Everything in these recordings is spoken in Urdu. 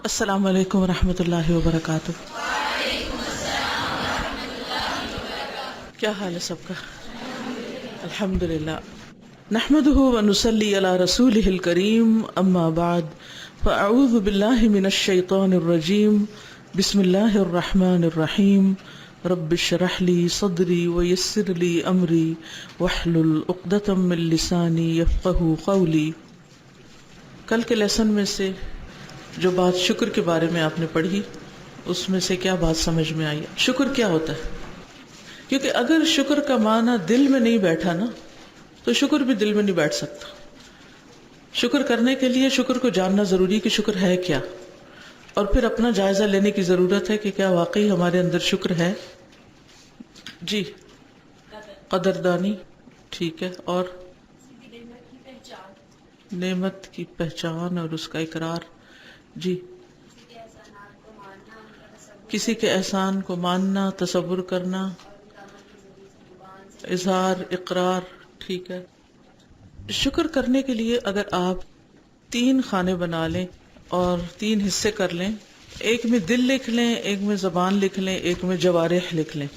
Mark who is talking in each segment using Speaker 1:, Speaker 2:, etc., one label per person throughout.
Speaker 1: السلام علیکم ورحمۃ اللہ وبرکاتہ۔ کیا حال ہے سب کا؟ الحمد للہ، نحمده ونصلی علی رسولہ الکریم، اما بعد فاعوذ باللہ من الشیطان الرجیم، بسم اللہ الرحمن الرحیم، رب اشرح لی صدری ویسر لی امری واحلل عقدۃ من لسانی یفقہوا قولی۔ کل کے لیسن میں سے جو بات شکر کے بارے میں آپ نے پڑھی، اس میں سے کیا بات سمجھ میں آئی؟ شکر کیا ہوتا ہے؟ کیونکہ اگر شکر کا معنی دل میں نہیں بیٹھا نا تو شکر بھی دل میں نہیں بیٹھ سکتا۔ شکر کرنے کے لیے شکر کو جاننا ضروری کہ شکر ہے کیا، اور پھر اپنا جائزہ لینے کی ضرورت ہے کہ کیا واقعی ہمارے اندر شکر ہے۔ جی، قدردانی، ٹھیک ہے، اور نعمت کی پہچان اور اس کا اقرار۔ جی، کسی کے احسان کو ماننا، تصور کرنا، اظہار، اقرار، ٹھیک ہے۔ شکر کرنے کے لیے اگر آپ 3 خانے بنا لیں اور 3 حصے کر لیں، ایک میں دل لکھ لیں، ایک میں زبان لکھ لیں، ایک میں جوارح لکھ لیں،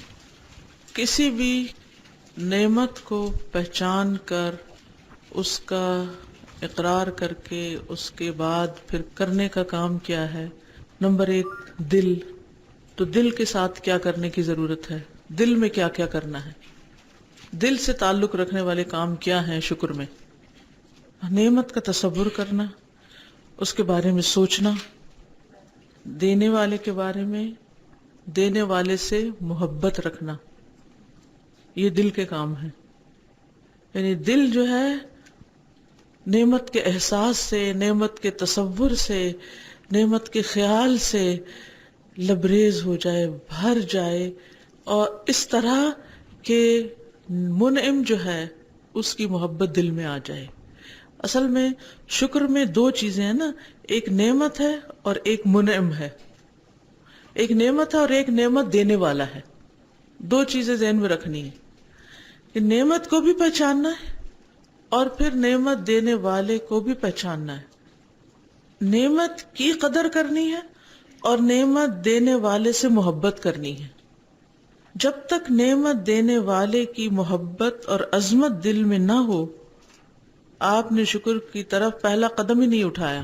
Speaker 1: کسی بھی نعمت کو پہچان کر اس کا اقرار کر کے اس کے بعد پھر کرنے کا کام کیا ہے؟ نمبر 1، دل۔ تو دل کے ساتھ کیا کرنے کی ضرورت ہے؟ دل میں کیا کیا کرنا ہے؟ دل سے تعلق رکھنے والے کام کیا ہیں شکر میں؟ نعمت کا تصور کرنا، اس کے بارے میں سوچنا، دینے والے کے بارے میں، دینے والے سے محبت رکھنا، یہ دل کے کام ہیں۔ یعنی دل جو ہے نعمت کے احساس سے، نعمت کے تصور سے، نعمت کے خیال سے لبریز ہو جائے، بھر جائے، اور اس طرح کہ منعم جو ہے اس کی محبت دل میں آ جائے۔ اصل میں شکر میں 2 چیزیں ہیں نا، ایک نعمت ہے اور ایک منعم ہے۔ ایک نعمت ہے اور ایک نعمت دینے والا ہے۔ 2 چیزیں ذہن میں رکھنی ہے کہ نعمت کو بھی پہچاننا ہے اور پھر نعمت دینے والے کو بھی پہچاننا ہے۔ نعمت کی قدر کرنی ہے اور نعمت دینے والے سے محبت کرنی ہے۔ جب تک نعمت دینے والے کی محبت اور عظمت دل میں نہ ہو، آپ نے شکر کی طرف پہلا قدم ہی نہیں اٹھایا۔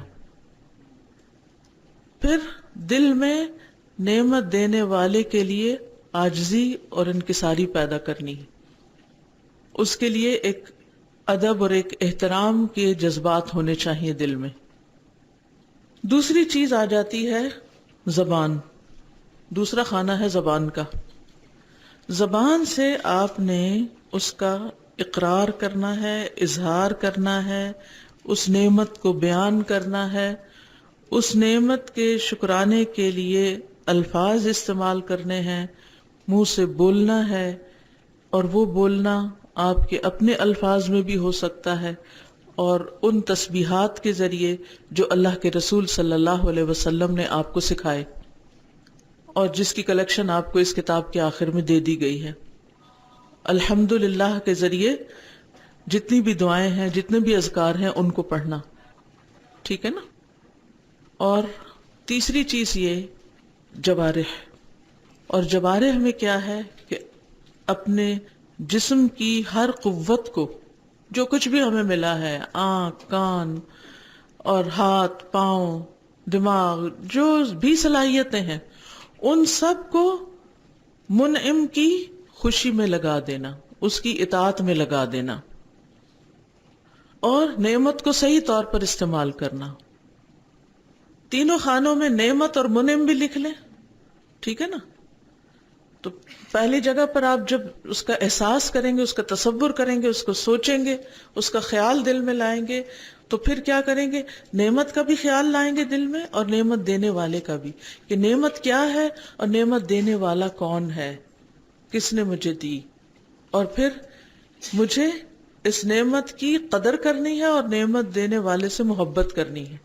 Speaker 1: پھر دل میں نعمت دینے والے کے لیے عاجزی اور انکساری پیدا کرنی ہے۔ اس کے لیے ایک ادب اور ایک احترام کے جذبات ہونے چاہیے دل میں۔ دوسری چیز آ جاتی ہے زبان۔ دوسرا خانہ ہے زبان کا۔ زبان سے آپ نے اس کا اقرار کرنا ہے، اظہار کرنا ہے، اس نعمت کو بیان کرنا ہے، اس نعمت کے شکرانے کے لیے الفاظ استعمال کرنے ہیں، منہ سے بولنا ہے، اور وہ بولنا آپ کے اپنے الفاظ میں بھی ہو سکتا ہے اور ان تسبیحات کے ذریعے جو اللہ کے رسول صلی اللہ علیہ وسلم نے آپ کو سکھائے اور جس کی کلیکشن آپ کو اس کتاب کے آخر میں دے دی گئی ہے۔ الحمدللہ کے ذریعے جتنی بھی دعائیں ہیں، جتنے بھی اذکار ہیں، ان کو پڑھنا، ٹھیک ہے نا۔ اور تیسری چیز یہ جوارح۔ اور جوارح میں کیا ہے کہ اپنے جسم کی ہر قوت کو، جو کچھ بھی ہمیں ملا ہے، آنکھ، کان اور ہاتھ، پاؤں، دماغ، جو بھی صلاحیتیں ہیں، ان سب کو منعم کی خوشی میں لگا دینا، اس کی اطاعت میں لگا دینا، اور نعمت کو صحیح طور پر استعمال کرنا۔ تینوں خانوں میں نعمت اور منعم بھی لکھ لیں، ٹھیک ہے نا۔ تو پہلی جگہ پر آپ جب اس کا احساس کریں گے، اس کا تصور کریں گے، اس کو سوچیں گے، اس کا خیال دل میں لائیں گے، تو پھر کیا کریں گے؟ نعمت کا بھی خیال لائیں گے دل میں اور نعمت دینے والے کا بھی، کہ نعمت کیا ہے اور نعمت دینے والا کون ہے، کس نے مجھے دی، اور پھر مجھے اس نعمت کی قدر کرنی ہے اور نعمت دینے والے سے محبت کرنی ہے،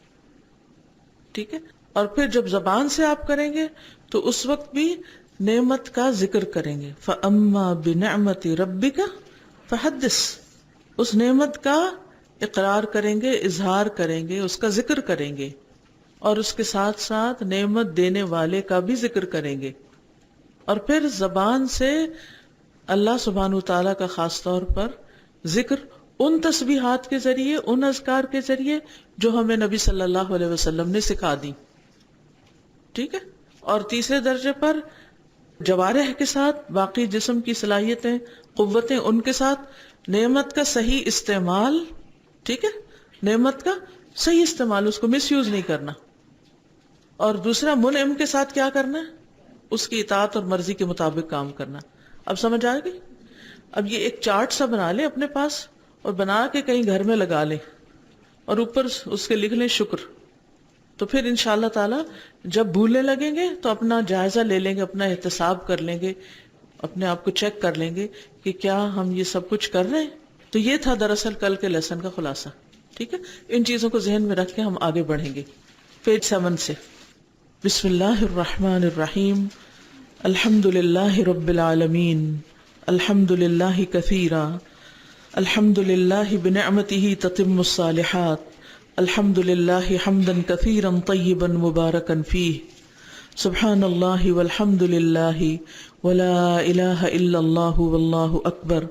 Speaker 1: ٹھیک ہے۔ اور پھر جب زبان سے آپ کریں گے تو اس وقت بھی نعمت کا ذکر کریں گے۔ فَأَمَّا بِنِعْمَةِ رَبِّكَ فَحَدِّثْ، اس نعمت کا اقرار کریں گے، اظہار کریں گے، اس کا ذکر کریں گے۔ اور اس کے ساتھ ساتھ نعمت دینے والے کا بھی ذکر کریں گے، اور پھر زبان سے اللہ سبحانہ وتعالیٰ کا خاص طور پر ذکر ان تسبیحات کے ذریعے، ان اذکار کے ذریعے جو ہمیں نبی صلی اللہ علیہ وسلم نے سکھا دی. ٹھیک ہے. اور تیسرے درجے پر جوارح کے ساتھ، باقی جسم کی صلاحیتیں، قوتیں، ان کے ساتھ نعمت کا صحیح استعمال. ٹھیک ہے، نعمت کا صحیح استعمال، اس کو مس یوز نہیں کرنا. اور دوسرا منعم کے ساتھ کیا کرنا ہے؟ اس کی اطاعت اور مرضی کے مطابق کام کرنا. اب سمجھ آئے گی؟ اب یہ ایک چارٹ سا بنا لیں اپنے پاس اور بنا کے کہیں گھر میں لگا لیں اور اوپر اس کے لکھ لیں شکر. تو پھر انشاءاللہ تعالی جب بھولنے لگیں گے تو اپنا جائزہ لے لیں گے، اپنا احتساب کر لیں گے، اپنے آپ کو چیک کر لیں گے کہ کیا ہم یہ سب کچھ کر رہے ہیں. تو یہ تھا دراصل کل کے لیسن کا خلاصہ. ٹھیک ہے، ان چیزوں کو ذہن میں رکھ کے ہم آگے بڑھیں گے. پیج 7 سے بسم اللہ الرحمن الرحیم. الحمد للہ رب العالمین، الحمد للہ کثیرا، الحمد للہ بنعمتہ تتم الصالحات، الحمد للہ حمدا کثیرا طیبا مبارکا فیہ، سبحان اللہ والحمد للہ ولا الہ الا اللہ واللہ اکبر،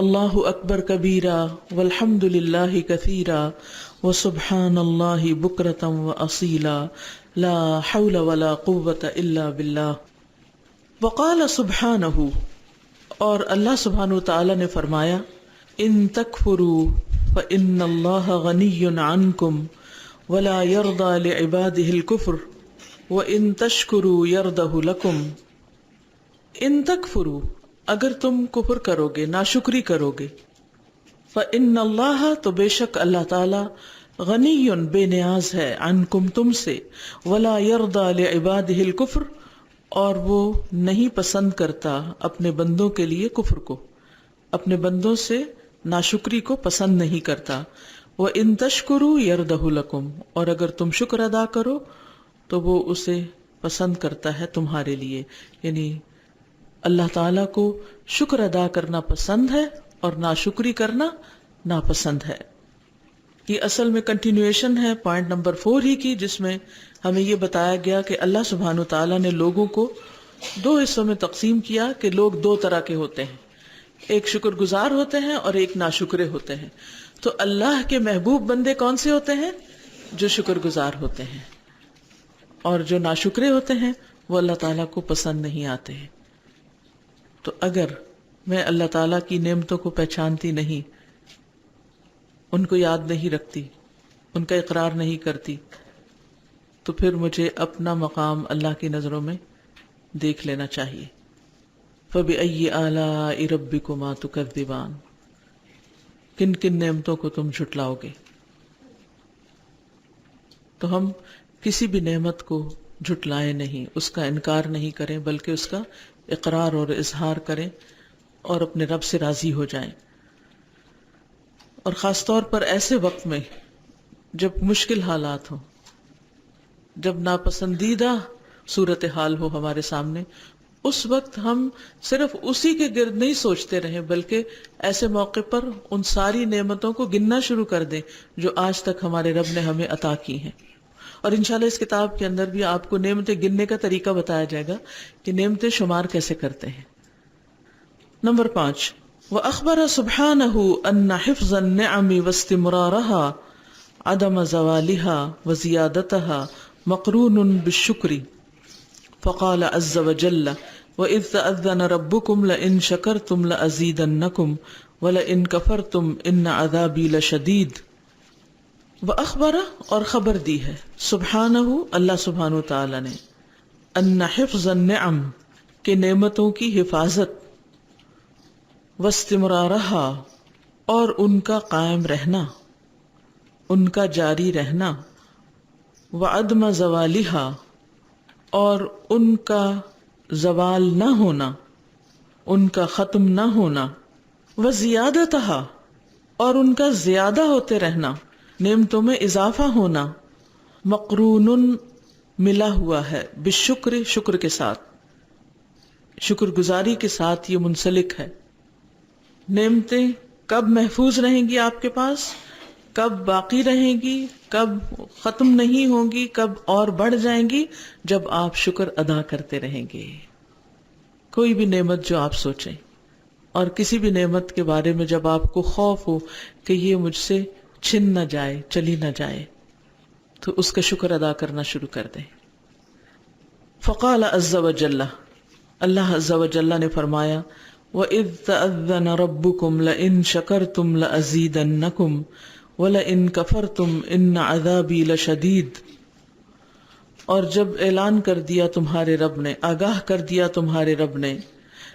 Speaker 1: اللہ اکبر کبیرا والحمد للہ کثیرا وسبحان اللہ بکرۃ واصیلا، لا حول ولا قوۃ الا باللہ. وقال سبحانہ، اور اللہ سبحانہ تعالی نے فرمایا، ان تکفروا فإن اللہ غنی عنکم ولا یرضی لعبادہ الکفر وإن تشکروا یرضہ لکم. ان تکفروا، اگر تم کفر کرو گے، ناشکری کرو گے، فإن اللہ، تو بے شک اللہ تعالی، غنی، بے نیاز ہے، عنکم، تم سے، ولا یرضی لعبادہ الکفر، اور وہ نہیں پسند کرتا اپنے بندوں کے لیے کفر کو، اپنے بندوں سے ناشکری کو پسند نہیں کرتا. وَإِن تَشْكُرُوا يَرْضَهُ لَكُمْ، اور اگر تم شکر ادا کرو تو وہ اسے پسند کرتا ہے تمہارے لیے. یعنی اللہ تعالیٰ کو شکر ادا کرنا پسند ہے اور ناشکری کرنا ناپسند ہے. یہ اصل میں کنٹینویشن ہے پوائنٹ نمبر 4 ہی کی، جس میں ہمیں یہ بتایا گیا کہ اللہ سبحانہ تعالیٰ نے لوگوں کو 2 حصوں میں تقسیم کیا کہ لوگ 2 طرح کے ہوتے ہیں، ایک شکر گزار ہوتے ہیں اور ایک ناشکرے ہوتے ہیں. تو اللہ کے محبوب بندے کون سے ہوتے ہیں؟ جو شکر گزار ہوتے ہیں، اور جو ناشکرے ہوتے ہیں وہ اللہ تعالیٰ کو پسند نہیں آتے ہیں. تو اگر میں اللہ تعالیٰ کی نعمتوں کو پہچانتی نہیں، ان کو یاد نہیں رکھتی، ان کا اقرار نہیں کرتی، تو پھر مجھے اپنا مقام اللہ کی نظروں میں دیکھ لینا چاہیے. فَبِأَيِّ آلَاءِ رَبِّكُمَا تُكَذِّبَانِ، کن کن نعمتوں کو تم جھٹلاؤ گے. تو ہم کسی بھی نعمت کو جھٹلائیں نہیں، اس کا انکار نہیں کریں، بلکہ اس کا اقرار اور اظہار کریں اور اپنے رب سے راضی ہو جائیں. اور خاص طور پر ایسے وقت میں جب مشکل حالات ہوں، جب ناپسندیدہ صورتحال ہو ہمارے سامنے، اس وقت ہم صرف اسی کے گرد نہیں سوچتے رہیں، بلکہ ایسے موقع پر ان ساری نعمتوں کو گننا شروع کر دیں جو آج تک ہمارے رب نے ہمیں عطا کی ہیں. اور انشاءاللہ اس کتاب کے اندر بھی آپ کو نعمتیں گننے کا طریقہ بتایا جائے گا کہ نعمتیں شمار کیسے کرتے ہیں. نمبر 5، وَأَخْبَرَ سُبْحَانَهُ أَنَّ حِفْظَ النِّعَمِ وَاسْتِمْرَارَهَا عَدَمَ زَوَالِهَا وَزِيَادَتَهَا مَقْرُونٌ بِالشُّكْرِ، فَقَالَ عَزَّ وَجَلَّ وَإِذْ تَأَذَّنَ رَبُّكُمْ لَئِن شَكَرْتُمْ لَأَزِيدَنَّكُمْ وَلَئِن كَفَرْتُمْ إِنَّ عَذَابِي لَشَدِيدٌ. وَأَخْبَرَ، اور خبر دی ہے، سبحانہ، اللہ سبحانہ تعالی نے، ان حفظ النعم، کہ نعمتوں کی حفاظت، واستمرارہا، اور ان کا قائم رہنا، ان کا جاری رہنا، وعدم زوالہا، اور ان کا زوال نہ ہونا، ان کا ختم نہ ہونا، وزیادتہا، اور ان کا زیادہ ہوتے رہنا، نعمتوں میں اضافہ ہونا، مقرون، ملا ہوا ہے، بالشکر، شکر کے ساتھ، شکر گزاری کے ساتھ یہ منسلک ہے. نعمتیں کب محفوظ رہیں گی آپ کے پاس؟ کب باقی رہیں گی، کب ختم نہیں ہوں گی، کب اور بڑھ جائیں گی، جب آپ شکر ادا کرتے رہیں گے. کوئی بھی نعمت جو آپ سوچیں، اور کسی بھی نعمت کے بارے میں جب آپ کو خوف ہو کہ یہ مجھ سے چھن نہ جائے، چلی نہ جائے، تو اس کا شکر ادا کرنا شروع کر دیں. فقال عز وجل، اللہ عز وجل نے فرمایا، وَإِذْ تَأَذَّنَ رَبُّكُمْ لَئِن شَكَرْتُمْ لَأَزِيدَنَّكُمْ وَلَئِن كَفَرْتُمْ إِنَّ عَذَابِي لَشَدِيدٌ. اور جب اعلان کر دیا تمہارے رب نے، آگاہ کر دیا تمہارے رب نے،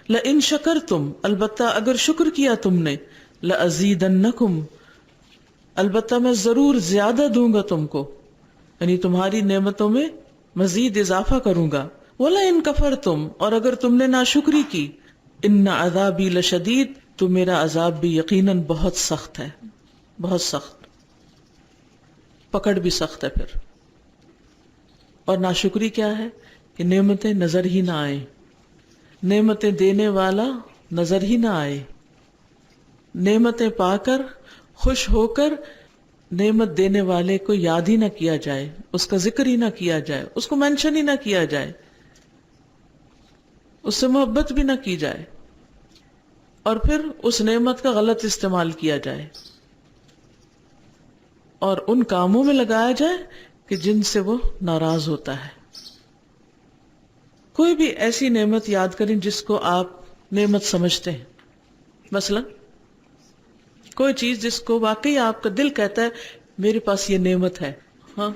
Speaker 1: لَإِن شَكَرْتُمْ، البتہ اگر شکر کیا تم نے، لَأَزِيدَنَّكُمْ، البتہ میں ضرور زیادہ دوں گا تم کو، یعنی تمہاری نعمتوں میں مزید اضافہ کروں گا. وَلَئِن كَفَرْتُمْ، اور اگر تم نے ناشکری کی، ان عذابی لشدید، تو میرا عذاب بھی یقیناً بہت سخت ہے، بہت سخت، پکڑ بھی سخت ہے. پھر اور ناشکری کیا ہے کہ نعمتیں نظر ہی نہ آئیں، نعمتیں دینے والا نظر ہی نہ آئے، نعمتیں پا کر خوش ہو کر نعمت دینے والے کو یاد ہی نہ کیا جائے، اس کا ذکر ہی نہ کیا جائے، اس کو مینشن ہی نہ کیا جائے، اس سے محبت بھی نہ کی جائے، اور پھر اس نعمت کا غلط استعمال کیا جائے اور ان کاموں میں لگایا جائے کہ جن سے وہ ناراض ہوتا ہے. کوئی بھی ایسی نعمت یاد کریں جس کو آپ نعمت سمجھتے ہیں. مثلا کوئی چیز جس کو واقعی آپ کا دل کہتا ہے میرے پاس یہ نعمت ہے. ہاں،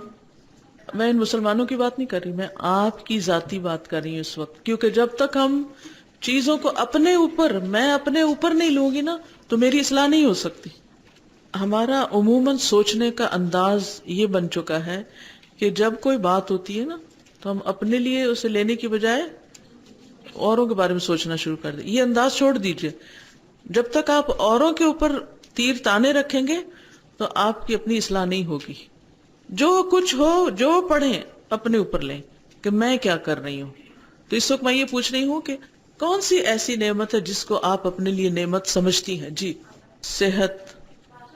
Speaker 1: میں ان مسلمانوں کی بات نہیں کر رہی، میں آپ کی ذاتی بات کر رہی ہوں اس وقت، کیونکہ جب تک ہم چیزوں کو اپنے اوپر، میں اپنے اوپر نہیں لوں گی نا، تو میری اصلاح نہیں ہو سکتی. ہمارا عموماً سوچنے کا انداز یہ بن چکا ہے کہ جب کوئی بات ہوتی ہے نا تو ہم اپنے لیے اسے لینے کی بجائے اوروں کے بارے میں سوچنا شروع کر دیں. یہ انداز چھوڑ دیجئے. جب تک آپ اوروں کے اوپر تیر تانے رکھیں گے تو آپ کی اپنی اصلاح نہیں ہوگی. جو کچھ ہو، جو پڑھیں، اپنے اوپر لیں کہ میں کیا کر رہی ہوں. تو اس وقت میں یہ پوچھ رہی ہوں کہ کون سی ایسی نعمت ہے جس کو آپ اپنے لیے نعمت سمجھتی ہیں؟ جی. صحت،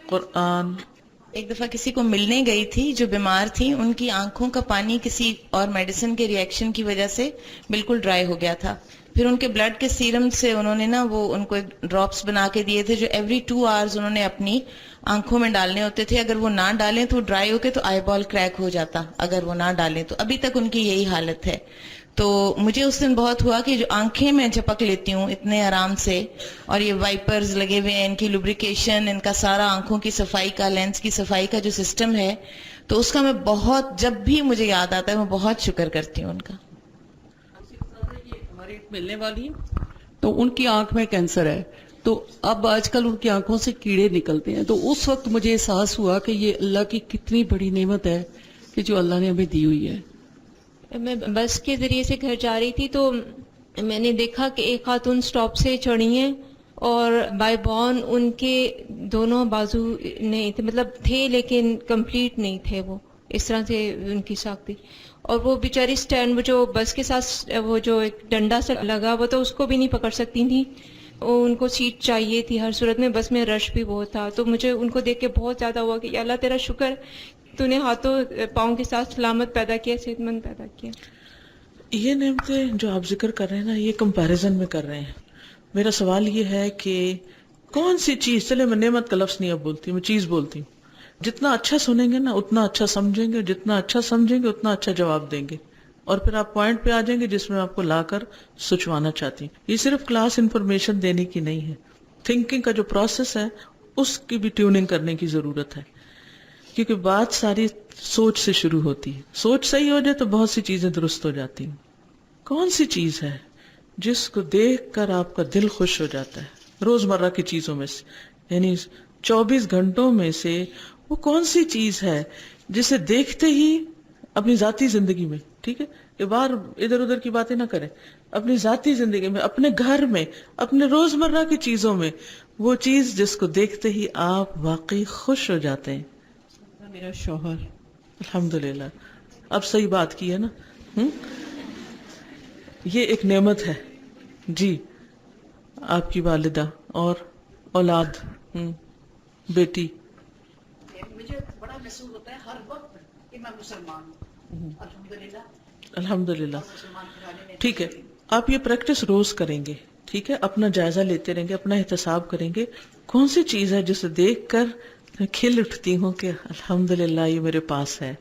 Speaker 1: قرآن.
Speaker 2: ایک دفعہ کسی کو ملنے گئی تھی جو بیمار تھی، ان کی آنکھوں کا پانی کسی اور میڈیسن کے ریئیکشن کی وجہ سے بالکل ڈرائی ہو گیا تھا. پھر ان کے بلڈ کے سیرم سے انہوں نے وہ ان کو ایک ڈراپس بنا کے دیے تھے جو ایوری 2 آورز انہوں نے اپنی آنکھوں میں ڈالنے ہوتے تھے. اگر وہ نہ ڈالیں تو ڈرائی ہو کے تو آئی بال کریک ہو جاتا، اگر وہ نہ ڈالیں تو. ابھی تک ان کی یہی حالت ہے. تو مجھے اس دن بہت ہوا کہ جو آنکھیں میں جھپک لیتی ہوں اتنے آرام سے، اور یہ وائپرز لگے ہوئے ہیں، ان کی لوبریکیشن، ان کا سارا آنکھوں کی صفائی کا، لینس کی صفائی کا جو سسٹم ہے، تو اس کا میں بہت، جب بھی مجھے یاد آتا ہے میں بہت شکر کرتی ہوں ان کا.
Speaker 3: ہماری ایک ملنے والی تو ان کی آنکھ میں کینسر ہے، تو اب آج کل ان کی آنکھوں سے کیڑے نکلتے ہیں. تو اس وقت مجھے احساس ہوا کہ یہ اللہ کی کتنی بڑی نعمت ہے کہ جو اللہ نے ہمیں دی ہوئی ہے.
Speaker 4: میں بس کے ذریعے سے گھر جا رہی تھی تو میں نے دیکھا کہ ایک خاتون سٹاپ سے چڑھی ہیں اور بائی بورن ان کے دونوں بازو نہیں تھے، مطلب تھے لیکن کمپلیٹ نہیں تھے، وہ اس طرح سے ان کی ساکھ تھی. اور وہ بیچاری سٹینڈ، وہ جو بس کے ساتھ وہ جو ایک ڈنڈا سے لگا ہوا تھا اس کو بھی نہیں پکڑ سکتی تھیں. ان کو سیٹ چاہیے تھی ہر صورت میں، بس میں رش بھی بہت تھا. تو مجھے ان کو دیکھ کے بہت زیادہ ہوا کہ یا اللہ تیرا شکر، تو نے ہاتھوں پاؤں کے ساتھ سلامت پیدا کیا، صحت مند پیدا کیا.
Speaker 1: یہ نعمتیں جو آپ ذکر کر رہے ہیں نا، یہ کمپیریزن میں کر رہے ہیں. میرا سوال یہ ہے کہ کون سی چیز، چلے میں نعمت کا لفظ نہیں اب بولتی، میں چیز بولتی ہوں. جتنا اچھا سنیں گے نا اتنا اچھا سمجھیں گے، جتنا اچھا سمجھیں گے اتنا اچھا جواب دیں گے، اور پھر آپ پوائنٹ پہ آ جائیں گے جس میں آپ کو لا کر سوچوانا چاہتی ہیں. یہ صرف کلاس انفارمیشن دینے کی نہیں ہے، تھنکنگ کا جو پروسیس ہے اس کی بھی ٹیوننگ کرنے کی ضرورت ہے، کیونکہ بات ساری سوچ سے شروع ہوتی ہے. سوچ صحیح ہو جائے تو بہت سی چیزیں درست ہو جاتی ہیں. کون سی چیز ہے جس کو دیکھ کر آپ کا دل خوش ہو جاتا ہے روزمرہ کی چیزوں میں سے، یعنی 24 گھنٹوں میں سے وہ کون سی چیز ہے جسے دیکھتے ہی اپنی ذاتی زندگی میں، ٹھیک ہے کہ باہر ادھر ادھر کی باتیں نہ کریں، اپنی ذاتی زندگی میں، اپنے گھر میں، اپنے روزمرہ کی چیزوں میں، وہ چیز جس کو دیکھتے ہی آپ واقعی خوش ہو جاتے ہیں.
Speaker 3: میرا شوہر.
Speaker 1: الحمدللہ، اب صحیح بات کی ہے نا. یہ ایک نعمت ہے. جی. آپ کی والدہ اور اولاد، بیٹی.
Speaker 3: محسوس ہوتا ہے ہر وقت کہ میں مسلمان ہوں. الحمدللہ
Speaker 1: الحمدللہ.
Speaker 3: مسلمان گھرانے میں.
Speaker 1: ٹھیک ہے, آپ یہ پریکٹس روز کریں گے, ٹھیک ہے, اپنا جائزہ لیتے رہیں گے, اپنا احتساب کریں گے, کون سی چیز ہے جسے دیکھ کر میں کھل اٹھتی ہوں کہ الحمدللہ یہ میرے پاس ہے.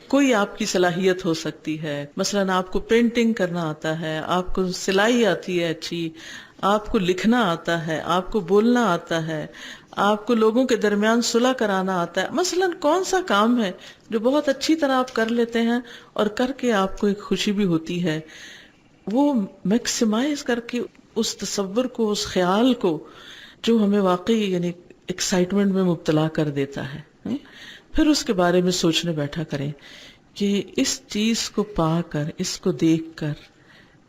Speaker 1: کوئی آپ کی صلاحیت ہو سکتی ہے, مثلاً آپ کو پینٹنگ کرنا آتا ہے, آپ کو سلائی آتی ہے اچھی, آپ کو لکھنا آتا ہے, آپ کو بولنا آتا ہے, آپ کو لوگوں کے درمیان صلح کرانا آتا ہے. مثلاً کون سا کام ہے جو بہت اچھی طرح آپ کر لیتے ہیں اور کر کے آپ کو ایک خوشی بھی ہوتی ہے, وہ میکسیمائز کر کے اس تصور کو, اس خیال کو جو ہمیں واقعی یعنی ایکسائٹمنٹ میں مبتلا کر دیتا ہے, پھر اس کے بارے میں سوچنے بیٹھا کریں کہ اس چیز کو پا کر, اس کو دیکھ کر,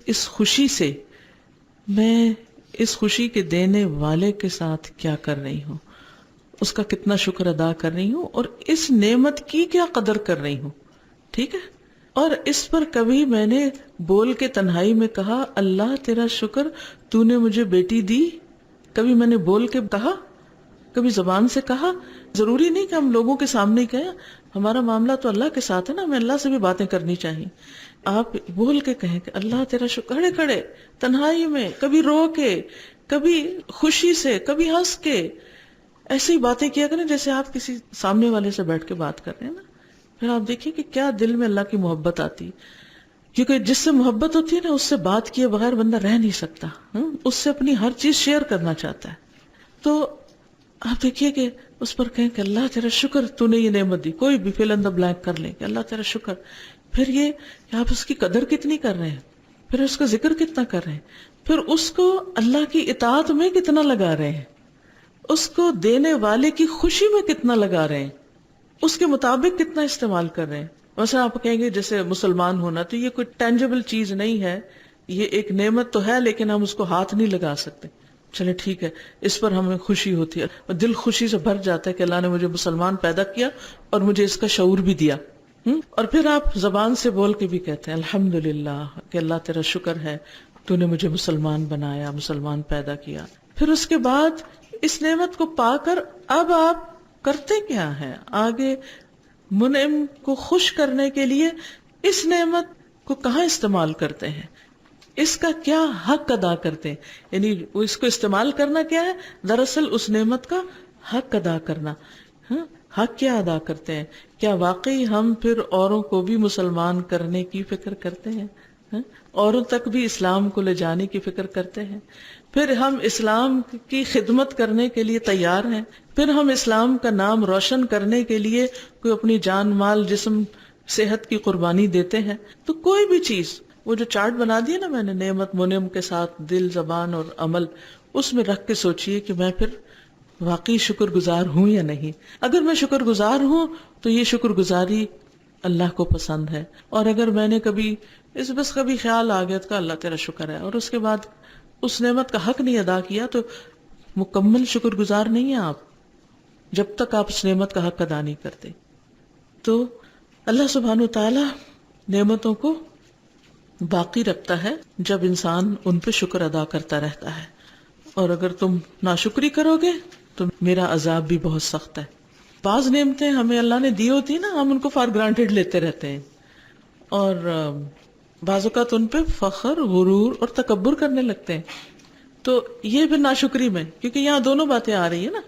Speaker 1: اس خوشی سے میں اس خوشی کے دینے والے کے ساتھ کیا کر رہی ہوں, اس کا کتنا شکر ادا کر رہی ہوں, اور اس نعمت کی کیا قدر کر رہی ہوں. ٹھیک ہے, اور اس پر کبھی میں نے بول کے تنہائی میں کہا اللہ تیرا شکر تو نے مجھے بیٹی دی, کبھی میں نے بول کے کہا, کبھی زبان سے کہا. ضروری نہیں کہ ہم لوگوں کے سامنے ہی کہیں, ہمارا معاملہ تو اللہ کے ساتھ ہے نا, ہمیں اللہ سے بھی باتیں کرنی چاہیے. آپ بول کے کہیں کہ اللہ تیرا شکر, کھڑے کھڑے تنہائی میں, کبھی رو کے, کبھی خوشی سے, کبھی ہنس کے, ایسی باتیں کیا کریں جیسے آپ کسی سامنے والے سے بیٹھ کے بات کر رہے ہیں نا. پھر آپ دیکھیے کہ کیا دل میں اللہ کی محبت آتی, کیونکہ جس سے محبت ہوتی ہے نا اس سے بات کیے بغیر بندہ رہ نہیں سکتا, اس سے اپنی ہر چیز شیئر کرنا چاہتا ہے. تو آپ دیکھیے کہ اس پر کہیں کہ اللہ تیرا شکر تو نے یہ نعمت دی, کوئی بھی فل ان دا بلینک کر لیں کہ اللہ تیرا شکر. پھر یہ کہ آپ اس کی قدر کتنی کر رہے ہیں, پھر اس کا ذکر کتنا کر رہے ہیں, پھر اس کو اللہ کی اطاعت میں کتنا لگا رہے ہیں, اس کو دینے والے کی خوشی میں کتنا لگا رہے ہیں, اس کے مطابق کتنا استعمال کر رہے ہیں. مثلا آپ کہیں گے جیسے مسلمان ہونا تو یہ کوئی ٹینجبل چیز نہیں ہے, یہ ایک نعمت تو ہے لیکن ہم اس کو ہاتھ نہیں لگا سکتے. چلے ٹھیک ہے, اس پر ہمیں خوشی ہوتی ہے, دل خوشی سے بھر جاتا ہے کہ اللہ نے مجھے مسلمان پیدا کیا اور مجھے اس کا شعور بھی دیا. اور پھر آپ زبان سے بول کے بھی کہتے ہیں الحمدللہ کہ اللہ تیرا شکر ہے تو نے مجھے مسلمان بنایا, مسلمان پیدا کیا. پھر اس کے بعد اس نعمت کو پا کر اب آپ کرتے کیا ہیں, آگے منعم کو خوش کرنے کے لیے اس نعمت کو کہاں استعمال کرتے ہیں, اس کا کیا حق ادا کرتے ہیں. یعنی وہ اس کو استعمال کرنا کیا ہے, دراصل اس نعمت کا حق ادا کرنا. حق کیا ادا کرتے ہیں, کیا واقعی ہم پھر اوروں کو بھی مسلمان کرنے کی فکر کرتے ہیں, اوروں تک بھی اسلام کو لے جانے کی فکر کرتے ہیں, پھر ہم اسلام کی خدمت کرنے کے لیے تیار ہیں, پھر ہم اسلام کا نام روشن کرنے کے لیے کوئی اپنی جان مال جسم صحت کی قربانی دیتے ہیں. تو کوئی بھی چیز, وہ جو چارٹ بنا دیا نا میں نے نعمت منعم کے ساتھ دل, زبان اور عمل, اس میں رکھ کے سوچئے کہ میں پھر واقعی شکر گزار ہوں یا نہیں. اگر میں شکر گزار ہوں تو یہ شکر گزاری اللہ کو پسند ہے, اور اگر میں نے کبھی بس کبھی خیال آ گیا تو اللہ تیرا شکر ہے, اور اس کے بعد اس نعمت کا حق نہیں ادا کیا, تو مکمل شکر گزار نہیں ہیں آپ جب تک آپ اس نعمت کا حق ادا نہیں کرتے. تو اللہ سبحانہ و تعالی نعمتوں کو باقی رکھتا ہے جب انسان ان پہ شکر ادا کرتا رہتا ہے, اور اگر تم ناشکری کرو گے تو میرا عذاب بھی بہت سخت ہے. بعض نعمتیں ہمیں اللہ نے دی ہوتی نا, ہم ان کو فار گرانٹیڈ لیتے رہتے ہیں, اور بعض اوقات ان پہ فخر, غرور اور تکبر کرنے لگتے ہیں. تو یہ پھر ناشکری میں, کیونکہ یہاں دونوں باتیں آ رہی ہیں نا,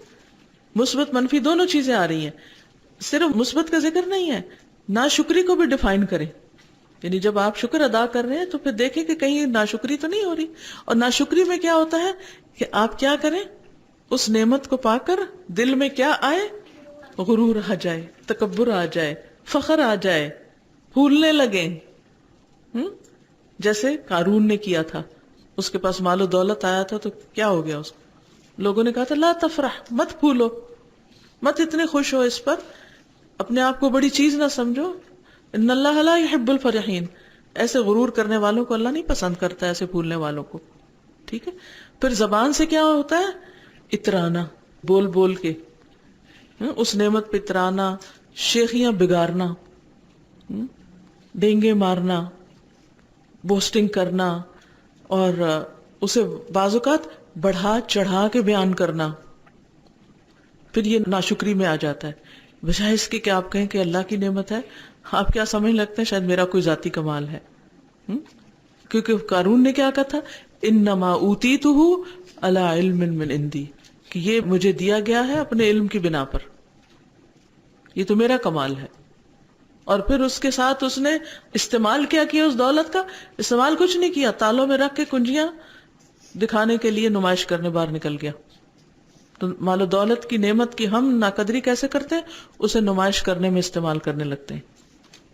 Speaker 1: مثبت منفی دونوں چیزیں آ رہی ہیں. صرف مثبت کا ذکر نہیں ہے, ناشکری کو بھی ڈیفائن کریں. یعنی جب آپ شکر ادا کر رہے ہیں تو پھر دیکھیں کہ کہیں ناشکری تو نہیں ہو رہی. اور ناشکری میں کیا ہوتا ہے کہ آپ کیا کریں, اس نعمت کو پا کر دل میں کیا آئے, غرور آ جائے, تکبر آ جائے, فخر آ جائے, پھولنے لگیں. جیسے قارون نے کیا تھا, اس کے پاس مال و دولت آیا تھا تو کیا ہو گیا, اس کو لوگوں نے کہا تھا لا تفرح, مت پھولو, مت اتنے خوش ہو اس پر, اپنے آپ کو بڑی چیز نہ سمجھو. ان اللہ لا يحب الفرحین, ایسے غرور کرنے والوں کو اللہ نہیں پسند کرتا, ایسے پھولنے والوں کو. ٹھیک ہے. پھر زبان سے کیا ہوتا ہے, اترانا, بول بول کے اس نعمت پہ اترانا, شیخیاں بگارنا, ڈینگے مارنا, بوسٹنگ کرنا, اور اسے بعض اوقات بڑھا چڑھا کے بیان کرنا. پھر یہ ناشکری میں آ جاتا ہے بجائے اس کے کہ آپ کہیں کہ اللہ کی نعمت ہے. آپ کیا سمجھ لگتے ہیں؟ شاید میرا کوئی ذاتی کمال ہے. کیونکہ قارون نے کیا کہا تھا؟ انما اوتیتہ علی علم من عندی، کہ یہ مجھے دیا گیا ہے اپنے علم کی بنا پر، یہ تو میرا کمال ہے. اور پھر اس کے ساتھ اس نے استعمال کیا اس دولت کا؟ استعمال کچھ نہیں کیا، تالوں میں رکھ کے کنجیاں دکھانے کے لیے نمائش کرنے باہر نکل گیا. تو مال و دولت کی نعمت کی ہم ناقدری کیسے کرتے ہیں؟ اسے نمائش کرنے میں استعمال کرنے لگتے ہیں،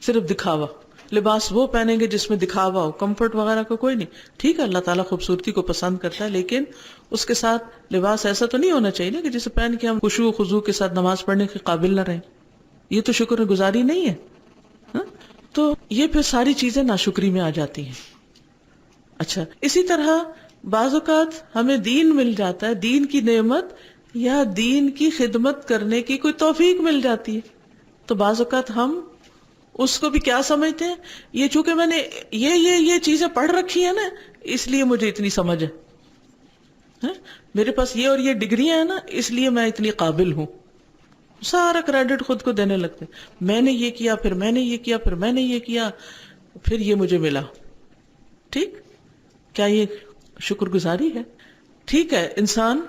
Speaker 1: صرف دکھاوا. لباس وہ پہنیں گے جس میں دکھاوا ہو، کمفرٹ وغیرہ کا کوئی نہیں. ٹھیک ہے، اللہ تعالیٰ خوبصورتی کو پسند کرتا ہے، لیکن اس کے ساتھ لباس ایسا تو نہیں ہونا چاہیے نا کہ جسے پہن کے ہم خشوع و خضوع کے ساتھ نماز پڑھنے کے قابل نہ رہیں. یہ تو شکر گزاری نہیں ہے. تو یہ پھر ساری چیزیں ناشکری میں آ جاتی ہیں. اچھا، اسی طرح بعض اوقات ہمیں دین مل جاتا ہے، دین کی نعمت یا دین کی خدمت کرنے کی کوئی توفیق مل جاتی ہے، تو بعض اوقات ہم اس کو بھی کیا سمجھتے ہیں؟ یہ چونکہ میں نے یہ چیزیں پڑھ رکھی ہیں نا، اس لیے مجھے اتنی سمجھ ہے، میرے پاس یہ اور یہ ڈگریاں ہیں نا، اس لیے میں اتنی قابل ہوں. سارا کریڈٹ خود کو دینے لگتے، میں نے یہ کیا، پھر میں نے یہ کیا، پھر میں نے یہ کیا، پھر یہ مجھے ملا. ٹھیک، کیا یہ شکر گزاری ہے؟ ٹھیک ہے، انسان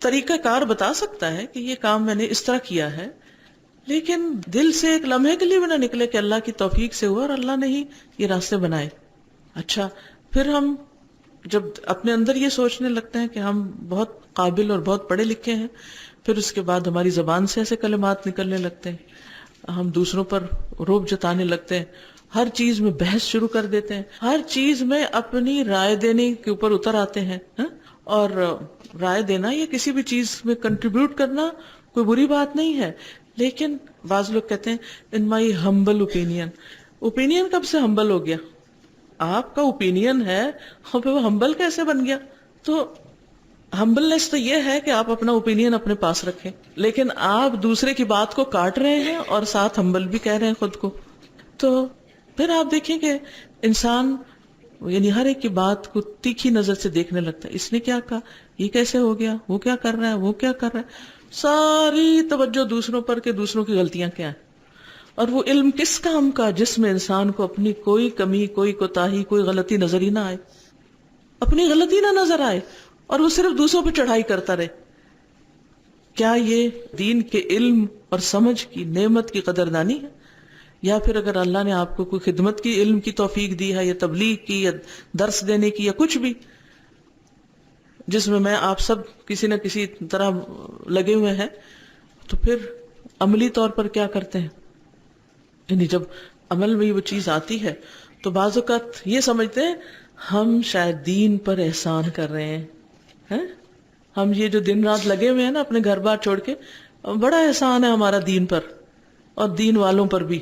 Speaker 1: طریقہ کار بتا سکتا ہے کہ یہ کام میں نے اس طرح کیا ہے، لیکن دل سے ایک لمحے کے لیے بھی نہ نکلے کہ اللہ کی توفیق سے ہوا اور اللہ نے ہی یہ راستے بنائے. اچھا، پھر ہم جب اپنے اندر یہ سوچنے لگتے ہیں کہ ہم بہت قابل اور بہت پڑھے لکھے ہیں، پھر اس کے بعد ہماری زبان سے ایسے کلمات نکلنے لگتے ہیں، ہم دوسروں پر رعب جتانے لگتے ہیں، ہر چیز میں بحث شروع کر دیتے ہیں، ہر چیز میں اپنی رائے دینے کے اوپر اتر آتے ہیں. اور رائے دینا یا کسی بھی چیز میں کنٹریبیوٹ کرنا کوئی بری بات نہیں ہے، لیکن بعض لوگ کہتے ہیں ان مائی ہمبل اوپینین. اوپینین کب سے ہمبل ہو گیا؟ آپ کا اوپینین ہے اور پھر وہ ہمبل کیسے بن گیا؟ تو ہمبلنس تو یہ ہے کہ آپ اپنا اوپینین اپنے پاس رکھیں، لیکن آپ دوسرے کی بات کو کاٹ رہے ہیں اور ساتھ ہمبل بھی کہہ رہے ہیں خود کو. تو پھر آپ دیکھیں کہ انسان یعنی ہر ایک کی بات کو تیکھی نظر سے دیکھنے لگتا ہے. اس نے کیا کہا، یہ کیسے ہو گیا، وہ کیا کر رہا ہے، وہ کیا کر رہا ہے. ساری توجہ دوسروں پر کہ دوسروں کی غلطیاں کیا ہیں. اور وہ علم کس کام کا جس میں انسان کو اپنی کوئی کمی، کوئی کوتاہی، کوئی غلطی نظر ہی نہ آئے، اپنی غلطی نہ نظر آئے اور وہ صرف دوسروں پہ چڑھائی کرتا رہے. کیا یہ دین کے علم اور سمجھ کی نعمت کی قدردانی ہے؟ یا پھر اگر اللہ نے آپ کو کوئی خدمت کی علم کی توفیق دی ہے، یا تبلیغ کی، یا درس دینے کی، یا کچھ بھی جس میں آپ سب کسی نہ کسی طرح لگے ہوئے ہیں، تو پھر عملی طور پر کیا کرتے ہیں؟ یعنی جب عمل میں وہ چیز آتی ہے تو بعض اوقات یہ سمجھتے ہیں ہم شاید دین پر احسان کر رہے ہیں. ہم یہ جو دن رات لگے ہوئے ہیں نا اپنے گھر بار چھوڑ کے، بڑا احسان ہے ہمارا دین پر اور دین والوں پر بھی.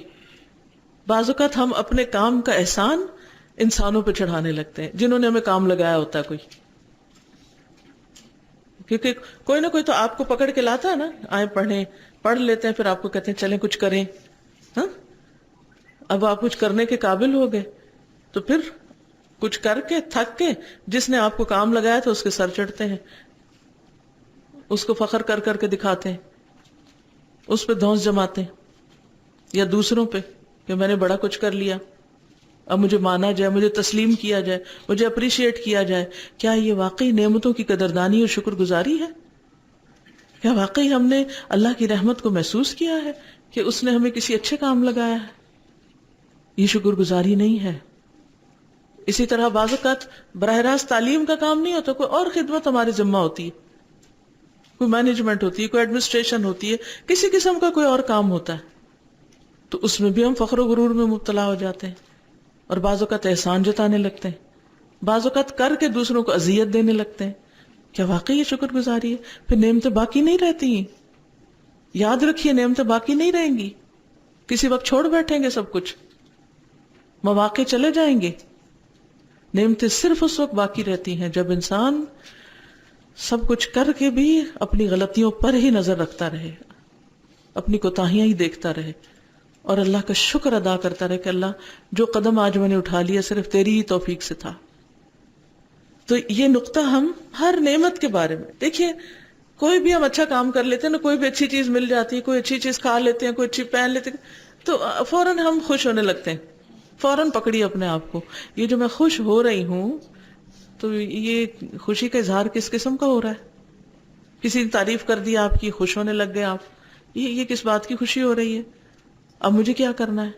Speaker 1: بعض اوقات ہم اپنے کام کا احسان انسانوں پہ چڑھانے لگتے ہیں جنہوں نے ہمیں کام لگایا ہوتا ہے کوئی. کیونکہ کوئی نہ کوئی تو آپ کو پکڑ کے لاتا ہے نا، آئیں پڑھیں، پڑھ لیتے ہیں، پھر آپ کو کہتے ہیں چلیں کچھ کریں. اب آپ کچھ کرنے کے قابل ہو گئے تو پھر کچھ کر کے تھک کے جس نے آپ کو کام لگایا تھا اس کے سر چڑھتے ہیں، اس کو فخر کر کر کے دکھاتے ہیں، اس پہ دھونس جماتے ہیں، یا دوسروں پہ کہ میں نے بڑا کچھ کر لیا، اب مجھے مانا جائے، مجھے تسلیم کیا جائے، مجھے اپریشیٹ کیا جائے. کیا یہ واقعی نعمتوں کی قدردانی اور شکر گزاری ہے؟ کیا واقعی ہم نے اللہ کی رحمت کو محسوس کیا ہے کہ اس نے ہمیں کسی اچھے کام لگایا ہے؟ یہ شکر گزاری نہیں ہے. اسی طرح بعض اوقات براہ راست تعلیم کا کام نہیں ہوتا، کوئی اور خدمت ہمارے ذمہ ہوتی ہے، کوئی مینجمنٹ ہوتی ہے، کوئی ایڈمنسٹریشن ہوتی ہے، کسی قسم کا کوئی اور کام ہوتا ہے، تو اس میں بھی ہم فخر و غرور میں مبتلا ہو جاتے ہیں اور بعض اوقات احسان جتانے لگتے ہیں، بعض اوقات کر کے دوسروں کو اذیت دینے لگتے ہیں. کیا واقعی یہ شکر گزاری ہے؟ پھر نعمتیں باقی نہیں رہتی ہیں. یاد رکھیے نعمتیں باقی نہیں رہیں گی، کسی وقت چھوڑ بیٹھیں گے سب کچھ، مواقع چلے جائیں گے. نعمتیں صرف اس وقت باقی رہتی ہیں جب انسان سب کچھ کر کے بھی اپنی غلطیوں پر ہی نظر رکھتا رہے، اپنی کوتاہیاں ہی دیکھتا رہے اور اللہ کا شکر ادا کرتا رہے کہ اللہ جو قدم آج میں نے اٹھا لیا صرف تیری ہی توفیق سے تھا. تو یہ نقطہ ہم ہر نعمت کے بارے میں دیکھیے. کوئی بھی ہم اچھا کام کر لیتے ہیں نا, کوئی بھی اچھی چیز مل جاتی ہے, کوئی اچھی چیز کھا لیتے ہیں, کوئی اچھی پہن لیتے ہیں, تو فوراً ہم خوش ہونے لگتے ہیں, فوراً پکڑیے اپنے آپ کو. یہ جو میں خوش ہو رہی ہوں, تو یہ خوشی کا اظہار کس قسم کا ہو رہا ہے؟ کسی نے تعریف کر دی آپ کی, خوش ہونے لگ گئے آپ, یہ کس بات کی خوشی ہو رہی ہے؟ اب مجھے کیا کرنا ہے,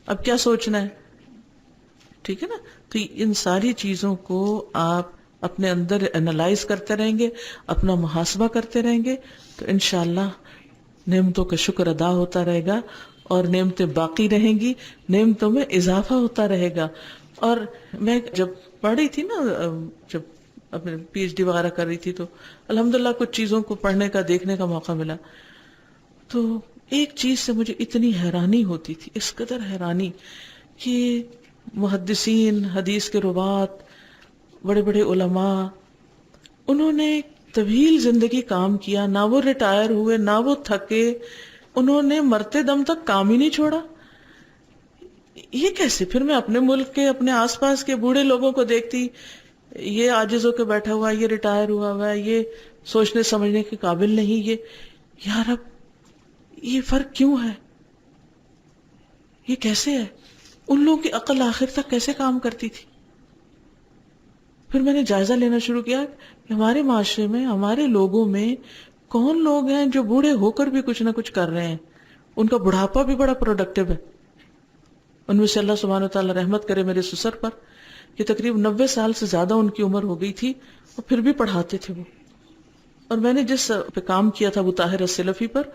Speaker 1: اب کیا سوچنا ہے؟ ٹھیک ہے نا. تو ان ساری چیزوں کو آپ اپنے اندر انالائز کرتے رہیں گے, اپنا محاسبہ کرتے رہیں گے, تو انشاءاللہ نعمتوں کا شکر ادا ہوتا رہے گا اور نعمتیں باقی رہیں گی, نعمتوں میں اضافہ ہوتا رہے گا. اور میں جب پڑھ رہی تھی نا, جب اپنے پی ایچ ڈی وغیرہ کر رہی تھی, تو الحمدللہ کچھ چیزوں کو پڑھنے کا, دیکھنے کا موقع ملا. تو ایک چیز سے مجھے اتنی حیرانی ہوتی تھی, اس قدر حیرانی, کہ محدثین, حدیث کے روات, بڑے بڑے علماء, انہوں نے طویل زندگی کام کیا, نہ وہ ریٹائر ہوئے, نہ وہ تھکے, انہوں نے مرتے دم تک کام ہی نہیں چھوڑا. یہ کیسے؟ پھر میں اپنے ملک کے, اپنے آس پاس کے بوڑھے لوگوں کو دیکھتی, یہ عاجز ہو کے بیٹھا ہوا ہے, یہ ریٹائر ہوا ہوا ہے, یہ سوچنے سمجھنے کے قابل نہیں, یار اب یہ فرق کیوں ہے؟ یہ کیسے ہے؟ ان لوگوں کی عقل آخر تک کیسے کام کرتی تھی؟ پھر میں نے جائزہ لینا شروع کیا کہ ہمارے معاشرے میں, ہمارے لوگوں میں کون لوگ ہیں جو بوڑھے ہو کر بھی کچھ نہ کچھ کر رہے ہیں, ان کا بڑھاپا بھی بڑا پروڈکٹیو ہے. ان میں سے اللہ سبحانہ وتعالی رحمت کرے میرے سسر پر, کہ تقریباً 90 سال سے زیادہ ان کی عمر ہو گئی تھی, اور پھر بھی پڑھاتے تھے وہ. اور میں نے جس پہ کام کیا تھا, ابو طاہر السلفی پر,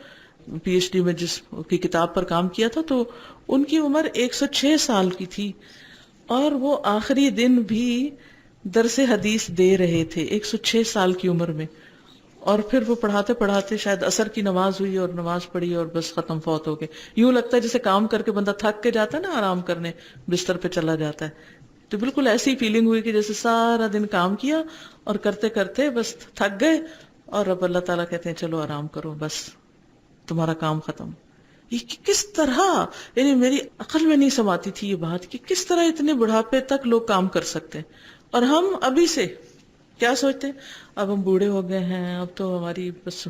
Speaker 1: پی ایچ ڈی میں جس کی کتاب پر کام کیا تھا, تو ان کی عمر 106 سال کی تھی, اور وہ آخری دن بھی درس حدیث دے رہے تھے 106 سال کی عمر میں. اور پھر وہ پڑھاتے پڑھاتے شاید عصر کی نماز ہوئی, اور نماز پڑھی, اور بس ختم, فوت ہو گئے. یوں لگتا ہے جیسے کام کر کے بندہ تھک کے جاتا ہے نا, آرام کرنے بستر پہ چلا جاتا ہے, تو بالکل ایسی فیلنگ ہوئی کہ جیسے سارا دن کام کیا اور کرتے کرتے بس تھک گئے, اور اب اللہ تعالیٰ کہتے ہیں چلو آرام کرو, بس تمہارا کام ختم. یہ کس طرح, یعنی میری عقل میں نہیں سماتی تھی یہ بات کہ کس طرح اتنے بڑھاپے تک لوگ کام کر سکتے ہیں. اور ہم ابھی سے کیا سوچتے ہیں, اب ہم بوڑھے ہو گئے ہیں, اب تو ہماری بس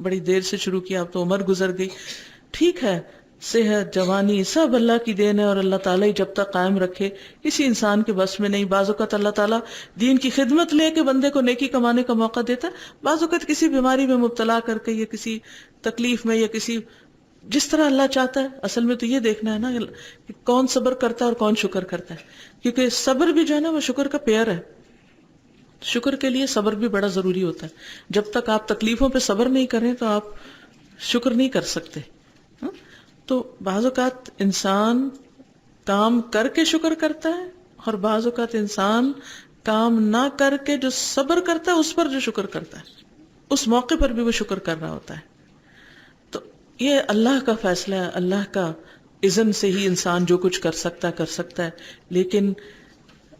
Speaker 1: بڑی دیر سے شروع کیا, اب تو عمر گزر گئی. ٹھیک ہے, صحت, جوانی سب اللہ کی دین ہے, اور اللہ تعالیٰ ہی جب تک قائم رکھے, کسی انسان کے بس میں نہیں. بعض اوقات اللہ تعالیٰ دین کی خدمت لے کے بندے کو نیکی کمانے کا موقع دیتا ہے, بعض اوقات کسی بیماری میں مبتلا کر کے, یا کسی تکلیف میں, یا کسی جس طرح اللہ چاہتا ہے. اصل میں تو یہ دیکھنا ہے نا کہ کون صبر کرتا ہے اور کون شکر کرتا ہے, کیونکہ صبر بھی جو ہے نا وہ شکر کا پیئر ہے. شکر کے لیے صبر بھی بڑا ضروری ہوتا ہے. جب تک آپ تکلیفوں پہ صبر نہیں کریں تو آپ شکر نہیں کر سکتے. تو بعض اوقات انسان کام کر کے شکر کرتا ہے, اور بعض اوقات انسان کام نہ کر کے جو صبر کرتا ہے اس پر جو شکر کرتا ہے, اس موقع پر بھی وہ شکر کر رہا ہوتا ہے. تو یہ اللہ کا فیصلہ ہے, اللہ کا اذن سے ہی انسان جو کچھ کر سکتا ہے. لیکن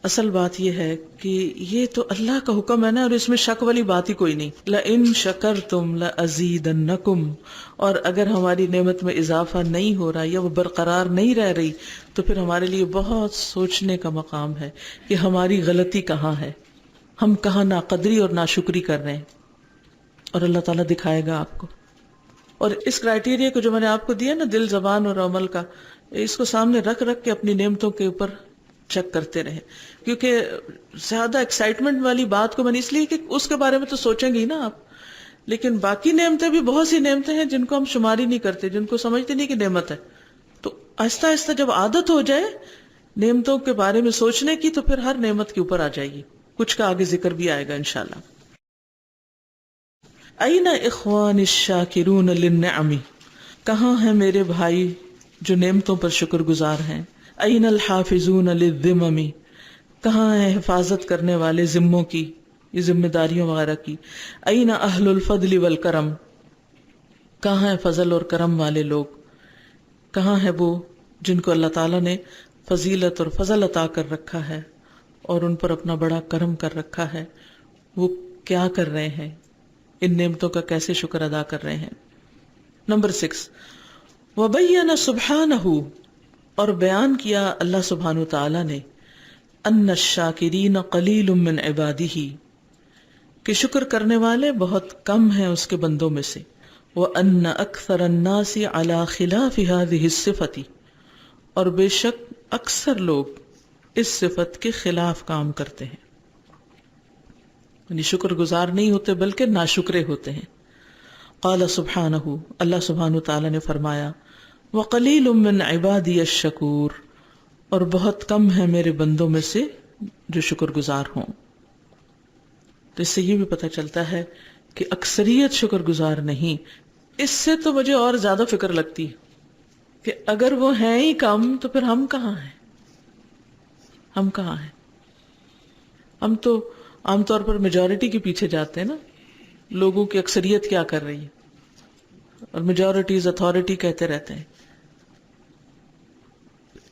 Speaker 1: اصل بات یہ ہے کہ یہ تو اللہ کا حکم ہے نا, اور اس میں شک والی بات ہی کوئی نہیں. لَإِن شَكَرْتُمْ لَأَزِيدَنَّكُمْ, اور اگر ہماری نعمت میں اضافہ نہیں ہو رہا یا وہ برقرار نہیں رہ رہی, تو پھر ہمارے لیے بہت سوچنے کا مقام ہے کہ ہماری غلطی کہاں ہے, ہم کہاں ناقدری اور ناشکری کر رہے ہیں. اور اللہ تعالیٰ دکھائے گا آپ کو. اور اس کرائٹیریا کو جو میں نے آپ کو دیا نا, دل, زبان اور عمل کا, اس کو سامنے رکھ کے اپنی نعمتوں کے اوپر چیک کرتے رہیں. کیونکہ زیادہ ایکسائٹمنٹ والی بات کو میں نے اس لیے کہ اس کے بارے میں تو سوچیں گے ہی نا آپ, لیکن باقی نعمتیں بھی, بہت سی نعمتیں ہیں جن کو ہم شمار ہی نہیں کرتے, جن کو سمجھتے نہیں کہ نعمت ہے. تو آہستہ آہستہ جب عادت ہو جائے نعمتوں کے بارے میں سوچنے کی, تو پھر ہر نعمت کے اوپر آ جائے گی. کچھ کا آگے ذکر بھی آئے گا انشاءاللہ. این اخوان الشاکرون للنعم, کہاں ہیں میرے بھائی جو نعمتوں پر شکر گزار ہیں. این الحافظون للذمم, کہاں ہیں حفاظت کرنے والے ذموں کی, یہ ذمہ داریوں وغیرہ کی. این اہل الفضل والکرم, کہاں ہیں فضل اور کرم والے لوگ, کہاں ہے وہ جن کو اللہ تعالیٰ نے فضیلت اور فضل عطا کر رکھا ہے اور ان پر اپنا بڑا کرم کر رکھا ہے, وہ کیا کر رہے ہیں, ان نعمتوں کا کیسے شکر ادا کر رہے ہیں. نمبر 6, وبین سبحانہ, اور بیان کیا اللہ سبحانہ تعالیٰ نے, ان الشاکرین قلیل من عبادہ, کہ شکر کرنے والے بہت کم ہیں اس کے بندوں میں سے. وَأَنَّ أَكْثَرَ النَّاسِ عَلَى خِلَافِ هَذِهِ الصِّفَةِ، اور بے شک اکثر لوگ اس صفت کے خلاف کام کرتے ہیں، یعنی شکر گزار نہیں ہوتے بلکہ ناشکرے ہوتے ہیں. قال سبحانہ، اللہ سبحانہ تعالی نے فرمایا، وَقَلِيلٌ مِّنْ عِبَادِيَ الشَّكُورُ، اور بہت کم ہے میرے بندوں میں سے جو شکر گزار ہوں. تو اس سے یہ بھی پتہ چلتا ہے کہ اکثریت شکر گزار نہیں. اس سے تو مجھے اور زیادہ فکر لگتی ہے کہ اگر وہ ہیں ہی کم تو پھر ہم کہاں ہیں؟ ہم کہاں ہیں؟ ہم تو عام طور پر میجورٹی کے پیچھے جاتے ہیں نا، لوگوں کی اکثریت کیا کر رہی ہے، اور میجورٹی از اتھارٹی کہتے رہتے ہیں.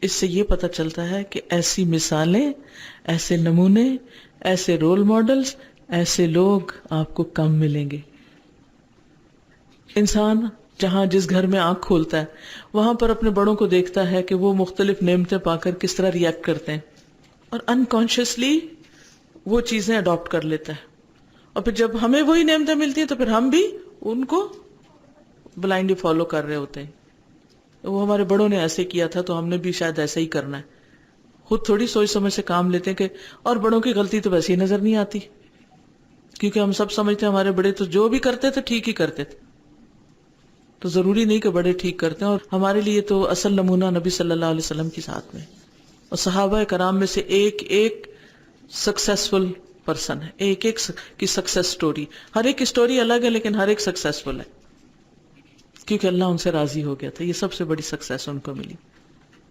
Speaker 1: اس سے یہ پتہ چلتا ہے کہ ایسی مثالیں، ایسے نمونے، ایسے رول ماڈلز، ایسے لوگ آپ کو کم ملیں گے. انسان جہاں جس گھر میں آنکھ کھولتا ہے وہاں پر اپنے بڑوں کو دیکھتا ہے کہ وہ مختلف نعمتیں پا کر کس طرح ریئیکٹ کرتے ہیں، اور انکانشیسلی وہ چیزیں اڈاپٹ کر لیتا ہے. اور پھر جب ہمیں وہی نعمتیں ملتی ہیں تو پھر ہم بھی ان کو بلائنڈلی فالو کر رہے ہوتے ہیں. وہ ہمارے بڑوں نے ایسے کیا تھا تو ہم نے بھی شاید ایسا ہی کرنا ہے. خود تھوڑی سوچ سمجھ سے کام لیتے ہیں کہ، اور بڑوں کی غلطی تو ویسے ہی نظر نہیں آتی، کیونکہ ہم سب سمجھتے ہیں ہمارے بڑے تو جو بھی کرتے تھے ٹھیک ہی کرتے تھے. تو ضروری نہیں کہ بڑے ٹھیک کرتے ہیں. اور ہمارے لیے تو اصل نمونہ نبی صلی اللہ علیہ وسلم کی ساتھ میں، اور صحابہ کرام میں سے ایک ایک سکسیسفل پرسن ہے، ایک ایک کی سکسیس سٹوری. ہر ایک کی سٹوری الگ ہے لیکن ہر ایک سکسیسفل ہے، کیونکہ اللہ ان سے راضی ہو گیا تھا. یہ سب سے بڑی سکسیس ان کو ملی.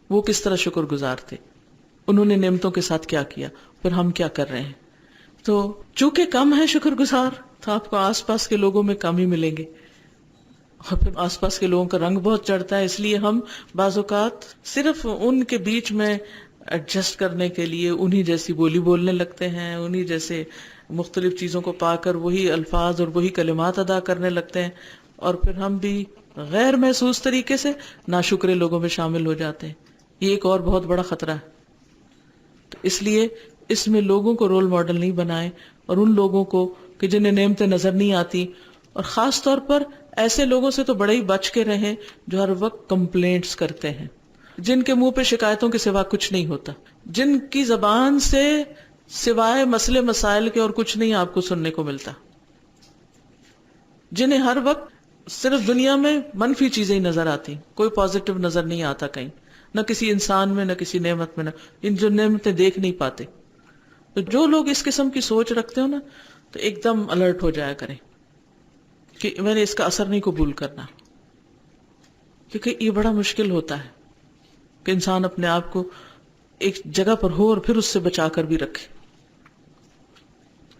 Speaker 1: وہ کس طرح شکر گزار تھے، انہوں نے نعمتوں کے ساتھ کیا کیا، پھر ہم کیا کر رہے ہیں. تو چونکہ کم ہے شکر گزار تو آپ کو آس پاس کے لوگوں میں کم ہی ملیں گے، اور پھر آس پاس کے لوگوں کا رنگ بہت چڑھتا ہے. اس لیے ہم بعض اوقات صرف ان کے بیچ میں ایڈجسٹ کرنے کے لیے انہی جیسی بولی بولنے لگتے ہیں، انہی جیسے مختلف چیزوں کو پا کر وہی الفاظ اور وہی کلمات ادا کرنے لگتے ہیں، اور پھر ہم بھی غیر محسوس طریقے سے ناشکرے لوگوں میں شامل ہو جاتے ہیں. یہ ایک اور بہت بڑا خطرہ ہے. تو اس لیے اس میں لوگوں کو رول ماڈل نہیں بنائیں، اور ان لوگوں کو کہ جنہیں نعمتیں نظر نہیں آتی، اور خاص طور پر ایسے لوگوں سے تو بڑے ہی بچ کے رہیں جو ہر وقت کمپلینٹس کرتے ہیں، جن کے منہ پہ شکایتوں کے سوا کچھ نہیں ہوتا، جن کی زبان سے سوائے مسئلے مسائل کے اور کچھ نہیں آپ کو سننے کو ملتا، جنہیں ہر وقت صرف دنیا میں منفی چیزیں ہی نظر آتی، کوئی پازیٹو نظر نہیں آتا کہیں، نہ کسی انسان میں، نہ کسی نعمت میں، نہ ان جو نعمتیں دیکھ نہیں پاتے. تو جو لوگ اس قسم کی سوچ رکھتے ہو نا، تو ایک دم الرٹ ہو جایا کریں کہ میں نے اس کا اثر نہیں قبول کرنا، کیونکہ یہ بڑا مشکل ہوتا ہے کہ انسان اپنے آپ کو ایک جگہ پر ہو اور پھر اس سے بچا کر بھی رکھے.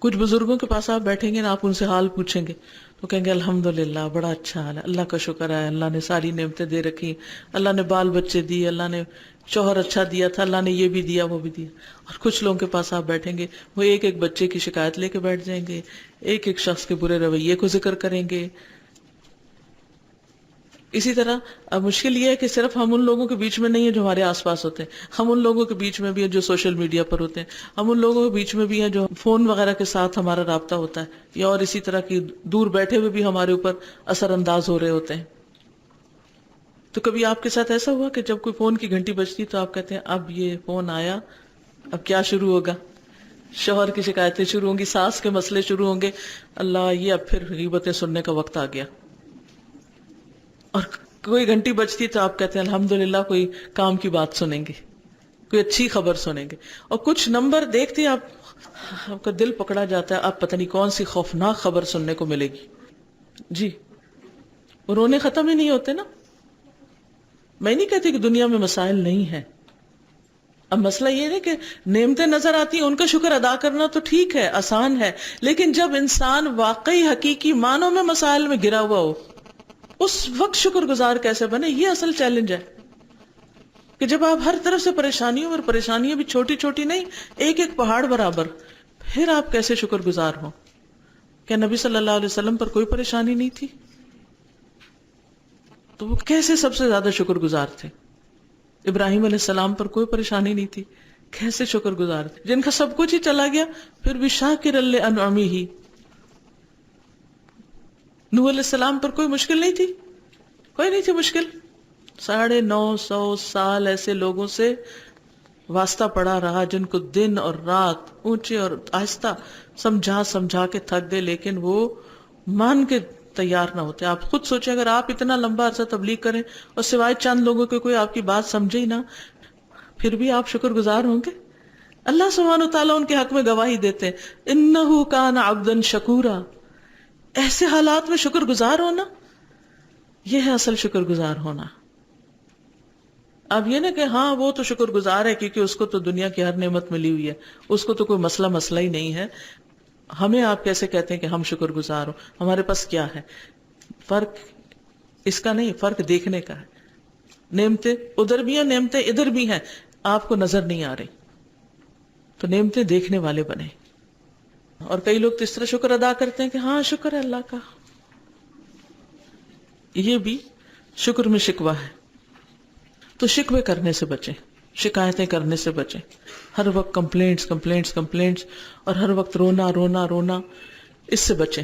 Speaker 1: کچھ بزرگوں کے پاس آپ بیٹھیں گے نا، آپ ان سے حال پوچھیں گے تو کہیں گے الحمدللہ بڑا اچھا حال ہے، اللہ کا شکر ہے، اللہ نے ساری نعمتیں دے رکھی، اللہ نے بال بچے دیے، اللہ نے شوہر اچھا دیا تھا، اللہ نے یہ بھی دیا وہ بھی دیا. اور کچھ لوگوں کے پاس آپ بیٹھیں گے، وہ ایک ایک بچے کی شکایت لے کے بیٹھ جائیں گے، ایک ایک شخص کے برے رویے کو ذکر کریں گے. اسی طرح اب مشکل یہ ہے کہ صرف ہم ان لوگوں کے بیچ میں نہیں ہیں جو ہمارے آس پاس ہوتے ہیں، ہم ان لوگوں کے بیچ میں بھی ہیں جو سوشل میڈیا پر ہوتے ہیں، ہم ان لوگوں کے بیچ میں بھی ہیں جو فون وغیرہ کے ساتھ ہمارا رابطہ ہوتا ہے، یا اور اسی طرح کی دور بیٹھے ہوئے بھی ہمارے اوپر اثر انداز ہو رہے ہوتے ہیں. تو کبھی آپ کے ساتھ ایسا ہوا کہ جب کوئی فون کی گھنٹی بجتی تو آپ کہتے ہیں اب یہ فون آیا، اب کیا شروع ہوگا؟ شوہر کی شکایتیں شروع ہوں گی، ساس کے مسئلے شروع ہوں گے، اللہ یہ اب پھر غیبتیں سننے کا وقت آ گیا. اور کوئی گھنٹی بجتی تو آپ کہتے ہیں الحمدللہ کوئی کام کی بات سنیں گے، کوئی اچھی خبر سنیں گے. اور کچھ نمبر دیکھتے آپ کا دل پکڑا جاتا ہے، آپ پتہ نہیں کون سی خوفناک خبر سننے کو ملے گی. جی رونے ختم ہی نہیں ہوتے نا. میں نہیں کہتی کہ دنیا میں مسائل نہیں ہیں، اب مسئلہ یہ ہے کہ نعمتیں نظر آتی ہیں، ان کا شکر ادا کرنا تو ٹھیک ہے، آسان ہے، لیکن جب انسان واقعی حقیقی معنوں میں مسائل میں گرا ہوا ہو اس وقت شکر گزار کیسے بنے؟ یہ اصل چیلنج ہے کہ جب آپ ہر طرف سے پریشانیوں اور پریشانیاں بھی چھوٹی چھوٹی نہیں، ایک ایک پہاڑ برابر، پھر آپ کیسے شکر گزار ہوں؟ کیا نبی صلی اللہ علیہ وسلم پر کوئی پریشانی نہیں تھی؟ تو وہ کیسے سب سے زیادہ شکر گزار تھے؟ ابراہیم علیہ السلام پر کوئی پریشانی نہیں تھی، کیسے شکر گزار تھے؟ جن کا سب کچھ ہی چلا گیا پھر بھی شاکر لانعمہ، نوح علیہ السلام پر کوئی مشکل نہیں تھی، کوئی نہیں تھی مشکل. 950 سال ایسے لوگوں سے واسطہ پڑا رہا جن کو دن اور رات اونچے اور آہستہ سمجھا کے تھک گئے، لیکن وہ مان کے تیار نہ ہوتے. آپ خود سوچیں اگر آپ اتنا لمبا عرصہ تبلیغ کریں اور سوائے چند لوگوں کے کوئی آپ کی بات سمجھے ہی نہ، پھر بھی آپ شکر گزار ہوں گے؟ اللہ سبحانہ وتعالیٰ ان کے حق میں گواہی دیتے ہیں انہ کان عبدا شکورا. ایسے حالات میں شکر گزار ہونا، یہ ہے اصل شکر گزار ہونا. اب یہ نہ کہ ہاں وہ تو شکر گزار ہے کیونکہ اس کو تو دنیا کی ہر نعمت ملی ہوئی ہے، اس کو تو کوئی مسئلہ ہی نہیں ہے. ہمیں آپ کیسے کہتے ہیں کہ ہم شکر گزار ہوں؟ ہمارے پاس کیا ہے؟ فرق اس کا نہیں، فرق دیکھنے کا ہے. نعمتیں ادھر بھی ہیں، نعمتیں ادھر بھی ہیں، آپ کو نظر نہیں آ رہی، تو نعمتیں دیکھنے والے بنے. اور کئی لوگ تو اس طرح شکر ادا کرتے ہیں کہ ہاں شکر ہے اللہ کا. یہ بھی شکر میں شکوہ ہے. تو شکوے کرنے سے بچیں، شکایتیں کرنے سے بچیں. ہر وقت کمپلینٹس اور ہر وقت رونا، اس سے بچیں.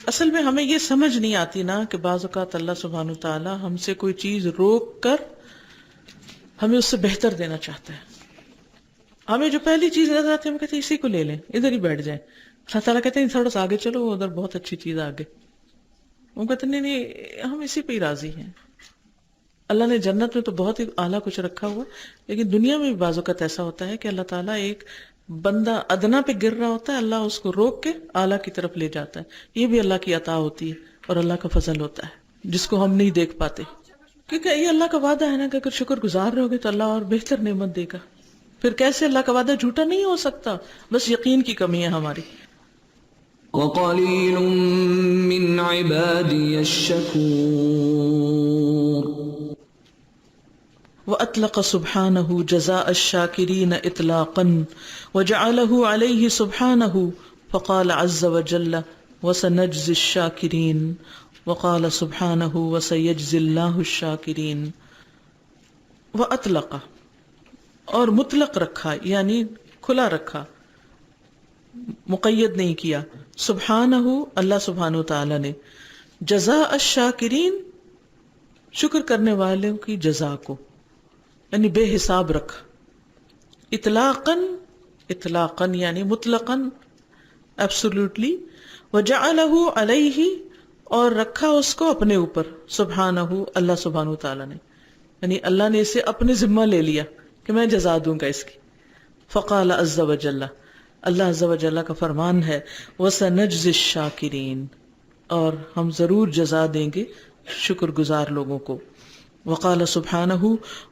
Speaker 1: اصل میں ہمیں یہ سمجھ نہیں آتی نا کہ بعض اوقات اللہ سبحانہ وتعالی ہم سے کوئی چیز روک کر ہمیں اس سے بہتر دینا چاہتا ہے. ہمیں جو پہلی چیز نظر آتی ہے ہم کہتے ہیں اسی کو لے لیں، ادھر ہی بیٹھ جائیں. اللہ تعالیٰ کہتے ہیں تھوڑا سا آگے چلو، ادھر بہت اچھی چیز آگے. وہ کہتے ہیں نہیں ہم اسی پہ ہی راضی ہیں. اللہ نے جنت میں تو بہت ہی اعلیٰ کچھ رکھا ہوا، لیکن دنیا میں بھی بعض اوقات ایسا ہوتا ہے کہ اللہ تعالیٰ ایک بندہ ادنا پہ گر رہا ہوتا ہے، اللہ اس کو روک کے اعلیٰ کی طرف لے جاتا ہے. یہ بھی اللہ کی عطا ہوتی ہے اور اللہ کا فضل ہوتا ہے جس کو ہم نہیں دیکھ پاتے. کیونکہ یہ اللہ کا وعدہ ہے نا کہ اگر شکر گزار رہو گے تو اللہ اور بہتر نعمت دے گا. پھر کیسے اللہ کا وعدہ جھوٹا نہیں ہو سکتا؟ بس یقین کی کمی ہے ہماری.
Speaker 5: وَقَلِيلٌ مِّنْ عِبَادِيَ الشَّكُورُ.
Speaker 1: وَأَطْلَقَ سُبْحَانَهُ جَزَاءَ الشَّاكِرِينَ إِطْلَاقًا وَجَعَلَهُ عَلَيْهِ سُبْحَانَهُ فَقَالَ عَزَّ وَجَلَّ وَسَنَجْزِي الشَّاكِرِينَ وَقَالَ سُبْحَانَهُ وَسَيَجْزِي اللَّهُ الشَّاكِرِينَ. وَأَطْلَقَ اور مطلق رکھا یعنی کھلا رکھا، مقید نہیں کیا. سبحانہ اللہ سبحانہ وتعالی نے، جزاء الشاکرین شکر کرنے والوں کی جزا کو یعنی بے حساب رکھا. اطلاقاً یعنی مطلقاً ایبسولوٹلی. وجعلہ علیہ اور رکھا اس کو اپنے اوپر. سبحانہ اللہ سبحانہ وتعالی نے، یعنی اللہ نے اسے اپنے ذمہ لے لیا کہ میں جزا دوں گا اس کی. فقال عز وجل اللہ عز وجل کا فرمان ہے وَسَنَجْزِي الشَّاكِرِينَ اور ہم ضرور جزا دیں گے شکر گزار لوگوں کو. وقال سبحانہ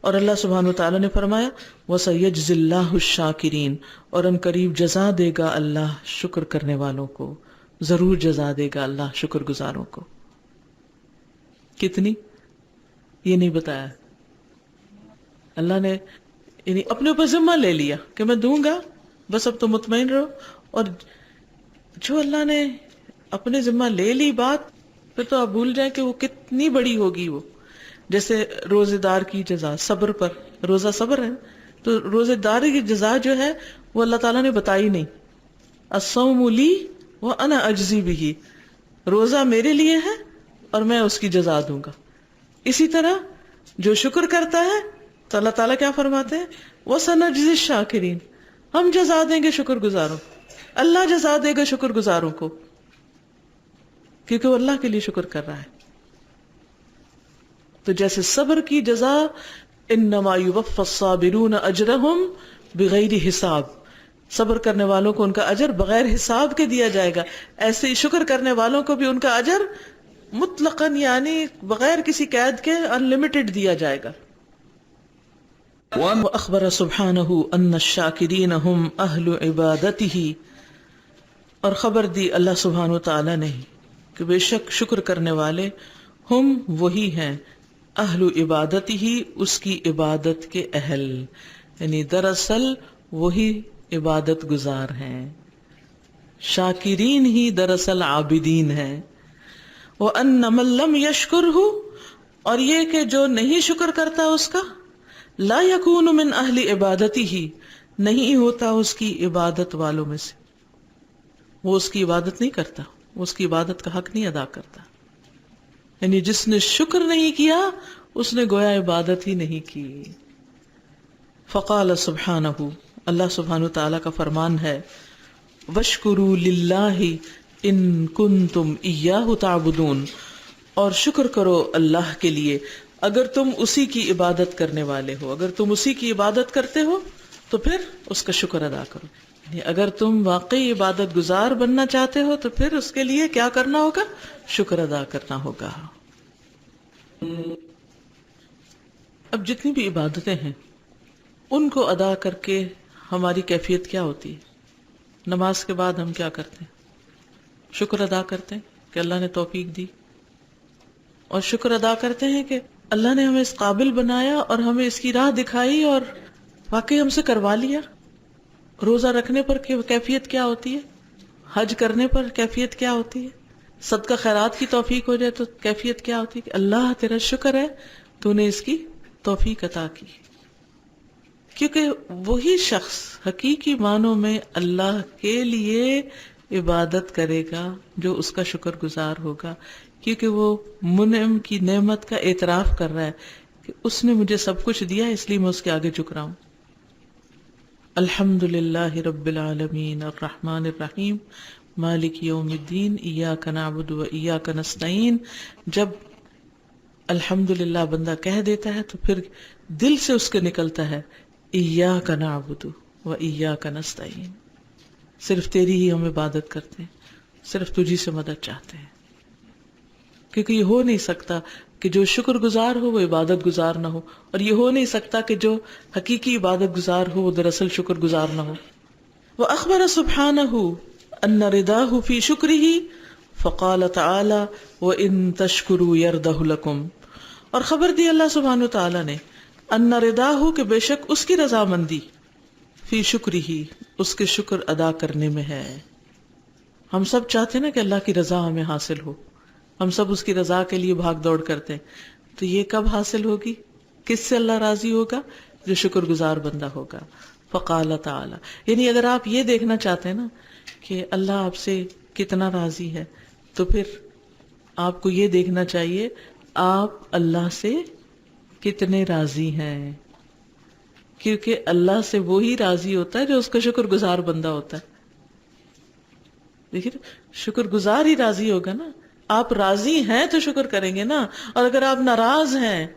Speaker 1: اور اللہ سبحانہ وتعالی نے فرمایا وَسَيَجْزِي اللَّهُ الشَّاكِرِينَ اور ان قریب جزا دے گا اللہ شکر کرنے والوں کو، ضرور جزا دے گا اللہ شکر گزاروں کو. کتنی یہ نہیں بتایا. اللہ نے یعنی اپنے اوپر ذمہ لے لیا کہ میں دوں گا، بس اب تو مطمئن رہو. اور جو اللہ نے اپنے ذمہ لے لی بات، پھر تو آپ بھول جائیں کہ وہ کتنی بڑی ہوگی. وہ جیسے روزے دار کی جزا صبر پر، روزہ صبر ہے تو روزے دار کی جزا جو ہے وہ اللہ تعالیٰ نے بتائی نہیں. الصوم لی وانا اجزی بہ، روزہ میرے لیے ہے اور میں اس کی جزا دوں گا. اسی طرح جو شکر کرتا ہے تو اللہ تعالیٰ کیا فرماتے ہیں وَسَنَجْزِي الشَّاكِرِينَ ہم جزا دیں گے شکر گزاروں. اللہ جزا دے گا شکر گزاروں کو کیونکہ وہ اللہ کے لیے شکر کر رہا ہے. تو جیسے صبر کی جزا انما یوفی الصابرون اجرہم بغیر حساب، صبر کرنے والوں کو ان کا اجر بغیر حساب کے دیا جائے گا، ایسے ہی شکر کرنے والوں کو بھی ان کا اجر مطلقاً یعنی بغیر کسی قید کے انلمیٹڈ دیا جائے گا. وَأَخْبَرَ سُبْحَانَهُ أَنَّ الشَّاكِرِينَ هُمْ أَهْلُ عِبَادَتِهِ اور خبر دی اللہ سبحانہ وتعالی نے کہ بے شک شکر کرنے والے ہم وہی ہیں اہل عبادتہ اس کی عبادت کے اہل، یعنی دراصل وہی عبادت گزار ہیں. شاکرین ہی دراصل عابدین ہیں. وَأَنَّ مَن لَّمْ يَشْكُرْهُ اور یہ کہ جو نہیں شکر کرتا اس کا لا یکون من اہل عبادتہ نہیں ہوتا اس کی عبادت والوں میں سے، وہ اس کی عبادت نہیں کرتا. وہ اس کی عبادت کا حق نہیں ادا کرتا. یعنی جس نے شکر نہیں کیا اس نے گویا عبادت ہی نہیں کی. فقال سبحانہ، اللہ سبحانہ تعالیٰ کا فرمان ہے، وَاشْكُرُوا لِلَّهِ إِن كُنتُمْ إِيَّاهُ تَعْبُدُونَ، اور شکر کرو اللہ کے لیے اگر تم اسی کی عبادت کرنے والے ہو. اگر تم اسی کی عبادت کرتے ہو تو پھر اس کا شکر ادا کرو. یعنی اگر تم واقعی عبادت گزار بننا چاہتے ہو تو پھر اس کے لیے کیا کرنا ہوگا؟ شکر ادا کرنا ہوگا. اب جتنی بھی عبادتیں ہیں ان کو ادا کر کے ہماری کیفیت کیا ہوتی ہے؟ نماز کے بعد ہم کیا کرتے ہیں؟ شکر ادا کرتے ہیں کہ اللہ نے توفیق دی، اور شکر ادا کرتے ہیں کہ اللہ نے ہمیں اس قابل بنایا اور ہمیں اس کی راہ دکھائی اور واقعی ہم سے کروا لیا. روزہ رکھنے پر کیفیت کیا ہوتی ہے؟ حج کرنے پر کیفیت کیا ہوتی ہے؟ صدقہ خیرات کی توفیق ہو جائے تو کیفیت کیا ہوتی ہے کہ اللہ تیرا شکر ہے تو نے اس کی توفیق عطا کی. کیونکہ وہی شخص حقیقی معنوں میں اللہ کے لیے عبادت کرے گا جو اس کا شکر گزار ہوگا، کیونکہ وہ منعم کی نعمت کا اعتراف کر رہا ہے کہ اس نے مجھے سب کچھ دیا اس لیے میں اس کے آگے جھک رہا ہوں. الحمد للہ رب العالمین الرحمن الرحیم مالک یوم الدین ایاک نعبد و ایاک نستعین. جب الحمدللہ بندہ کہہ دیتا ہے تو پھر دل سے اس کے نکلتا ہے ایاک نعبد و ایاک نستعین، صرف تیری ہی ہم عبادت کرتے ہیں، صرف تجھی سے مدد چاہتے ہیں. کیونکہ یہ ہو نہیں سکتا کہ جو شکر گزار ہو وہ عبادت گزار نہ ہو، اور یہ ہو نہیں سکتا کہ جو حقیقی عبادت گزار ہو وہ دراصل شکر گزار نہ ہو. وَأَخْبَرَ سُبْحَانَهُ أَنَّ رِضَاهُ فِي شُكْرِهِ فَقَالَ تَعَالَى وَإِن تَشْكُرُوا يَرْضَهُ لَكُمْ، اور خبر دی اللہ سبحانہ تعالیٰ نے ان رضاہ کہ بے شک اس کی رضامندی فی شکرہ اس کے شکر ادا کرنے میں ہے. ہم سب چاہتے ہیں نا کہ اللہ کی رضا ہمیں حاصل ہو، ہم سب اس کی رضا کے لیے بھاگ دوڑ کرتے ہیں. تو یہ کب حاصل ہوگی؟ کس سے اللہ راضی ہوگا؟ جو شکر گزار بندہ ہوگا. فقال تعالی، یعنی اگر آپ یہ دیکھنا چاہتے ہیں نا کہ اللہ آپ سے کتنا راضی ہے تو پھر آپ کو یہ دیکھنا چاہیے آپ اللہ سے کتنے راضی ہیں، کیونکہ اللہ سے وہی راضی ہوتا ہے جو اس کا شکر گزار بندہ ہوتا ہے. دیکھیے شکر گزار ہی راضی ہوگا نا. آپ راضی ہیں تو شکر کریں گے نا، اور اگر آپ ناراض ہیں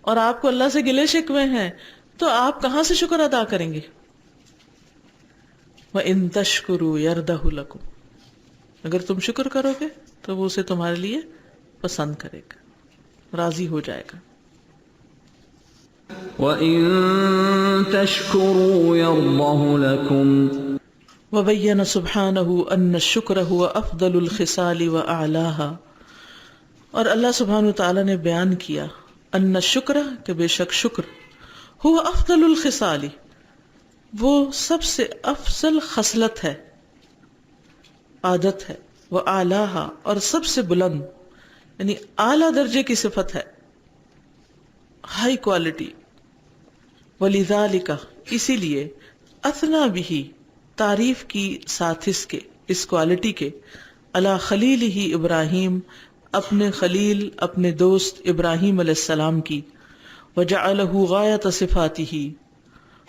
Speaker 1: اور آپ کو اللہ سے گلے شکوے ہیں تو آپ کہاں سے شکر ادا کریں گے؟ وَإِن تَشْكُرُوا يَرْضَهُ لَكُمْ، اگر تم شکر کرو گے تو وہ اسے تمہارے لیے پسند کرے گا، راضی ہو جائے گا.
Speaker 5: وَإِن تَشْكُرُوا يَرْضَهُ لَكُمْ.
Speaker 1: وبین سبحانہ ان الشکر هو افضل الخصال واعلاها، اور اللہ سبحانہ تعالی نے بیان کیا ان الشکر کہ بے شک شکر هو افضل الخصال وہ سب سے افضل خصلت ہے، عادت ہے، واعلاها اور سب سے بلند یعنی اعلی درجے کی صفت ہے، ہائی کوالٹی. ولذالک اسی لیے اثنا بھی تعریف کی ساتھ اس کوالٹی کے علی خلیل ہی ابراہیم اپنے خلیل اپنے دوست ابراہیم علیہ السلام کی، وجعلہ غایۃ صفاتہ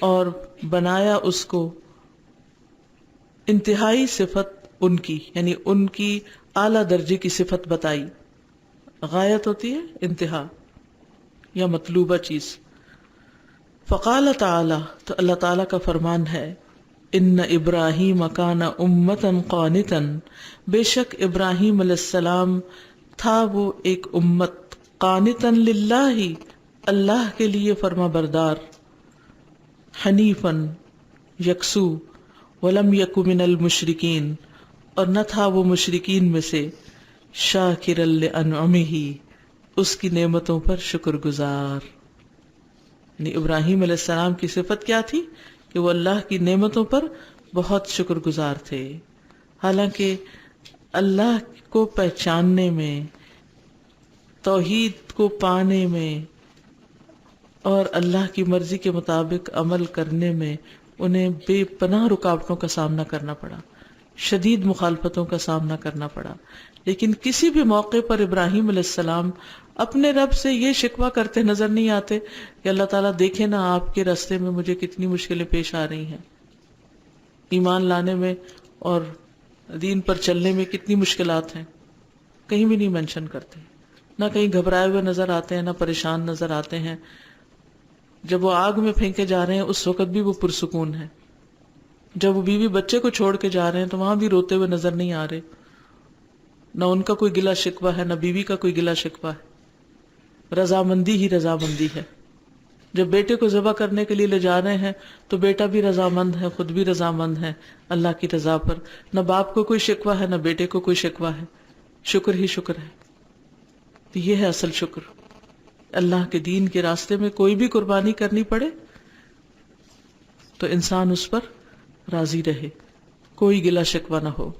Speaker 1: اور بنایا اس کو انتہائی صفت ان کی، یعنی ان کی اعلی درجے کی صفت بتائی. غایت ہوتی ہے انتہا یا مطلوبہ چیز. فقال تعالی تو اللہ تعالی کا فرمان ہے ان ابراہیم کان امتا قانتا بے شک ابراہیم علیہ السلام تھا وہ ایک امت، قانتا للہ اللہ کے لیے فرما بردار، حنیفا یکسو، ولم یک من المشرکین اور نہ تھا وہ مشرکین میں سے، شاکرا لانعمہ اس کی نعمتوں پر شکر گزار. یعنی ابراہیم علیہ السلام کی صفت کیا تھی کہ وہ اللہ کی نعمتوں پر بہت شکر گزار تھے. حالانکہ اللہ کو پہچاننے میں، توحید کو پانے میں اور اللہ کی مرضی کے مطابق عمل کرنے میں انہیں بے پناہ رکاوٹوں کا سامنا کرنا پڑا. شدید مخالفتوں کا سامنا کرنا پڑا، لیکن کسی بھی موقع پر ابراہیم علیہ السلام اپنے رب سے یہ شکوہ کرتے نظر نہیں آتے کہ اللہ تعالیٰ دیکھے نا آپ کے راستے میں مجھے کتنی مشکلیں پیش آ رہی ہیں، ایمان لانے میں اور دین پر چلنے میں کتنی مشکلات ہیں، کہیں بھی نہیں مینشن کرتے، نہ کہیں گھبرائے ہوئے نظر آتے ہیں، نہ پریشان نظر آتے ہیں۔ جب وہ آگ میں پھینکے جا رہے ہیں اس وقت بھی وہ پرسکون ہے، جب وہ بیوی بچے کو چھوڑ کے جا رہے ہیں تو وہاں بھی روتے ہوئے نظر نہیں آ رہے، نہ ان کا کوئی گلہ شکوہ ہے، نہ بیوی کا کوئی گلہ شکوہ ہے، رضامندی ہی رضامندی ہے۔ جب بیٹے کو ذبح کرنے کے لیے لے جا رہے ہیں تو بیٹا بھی رضامند ہے، خود بھی رضامند ہے اللہ کی رضا پر، نہ باپ کو کوئی شکوہ ہے نہ بیٹے کو کوئی شکوہ ہے، شکر ہی شکر ہے۔ تو یہ ہے اصل شکر، اللہ کے دین کے راستے میں کوئی بھی قربانی کرنی پڑے تو انسان اس پر راضی رہے، کوئی گلہ شکوہ نہ ہو۔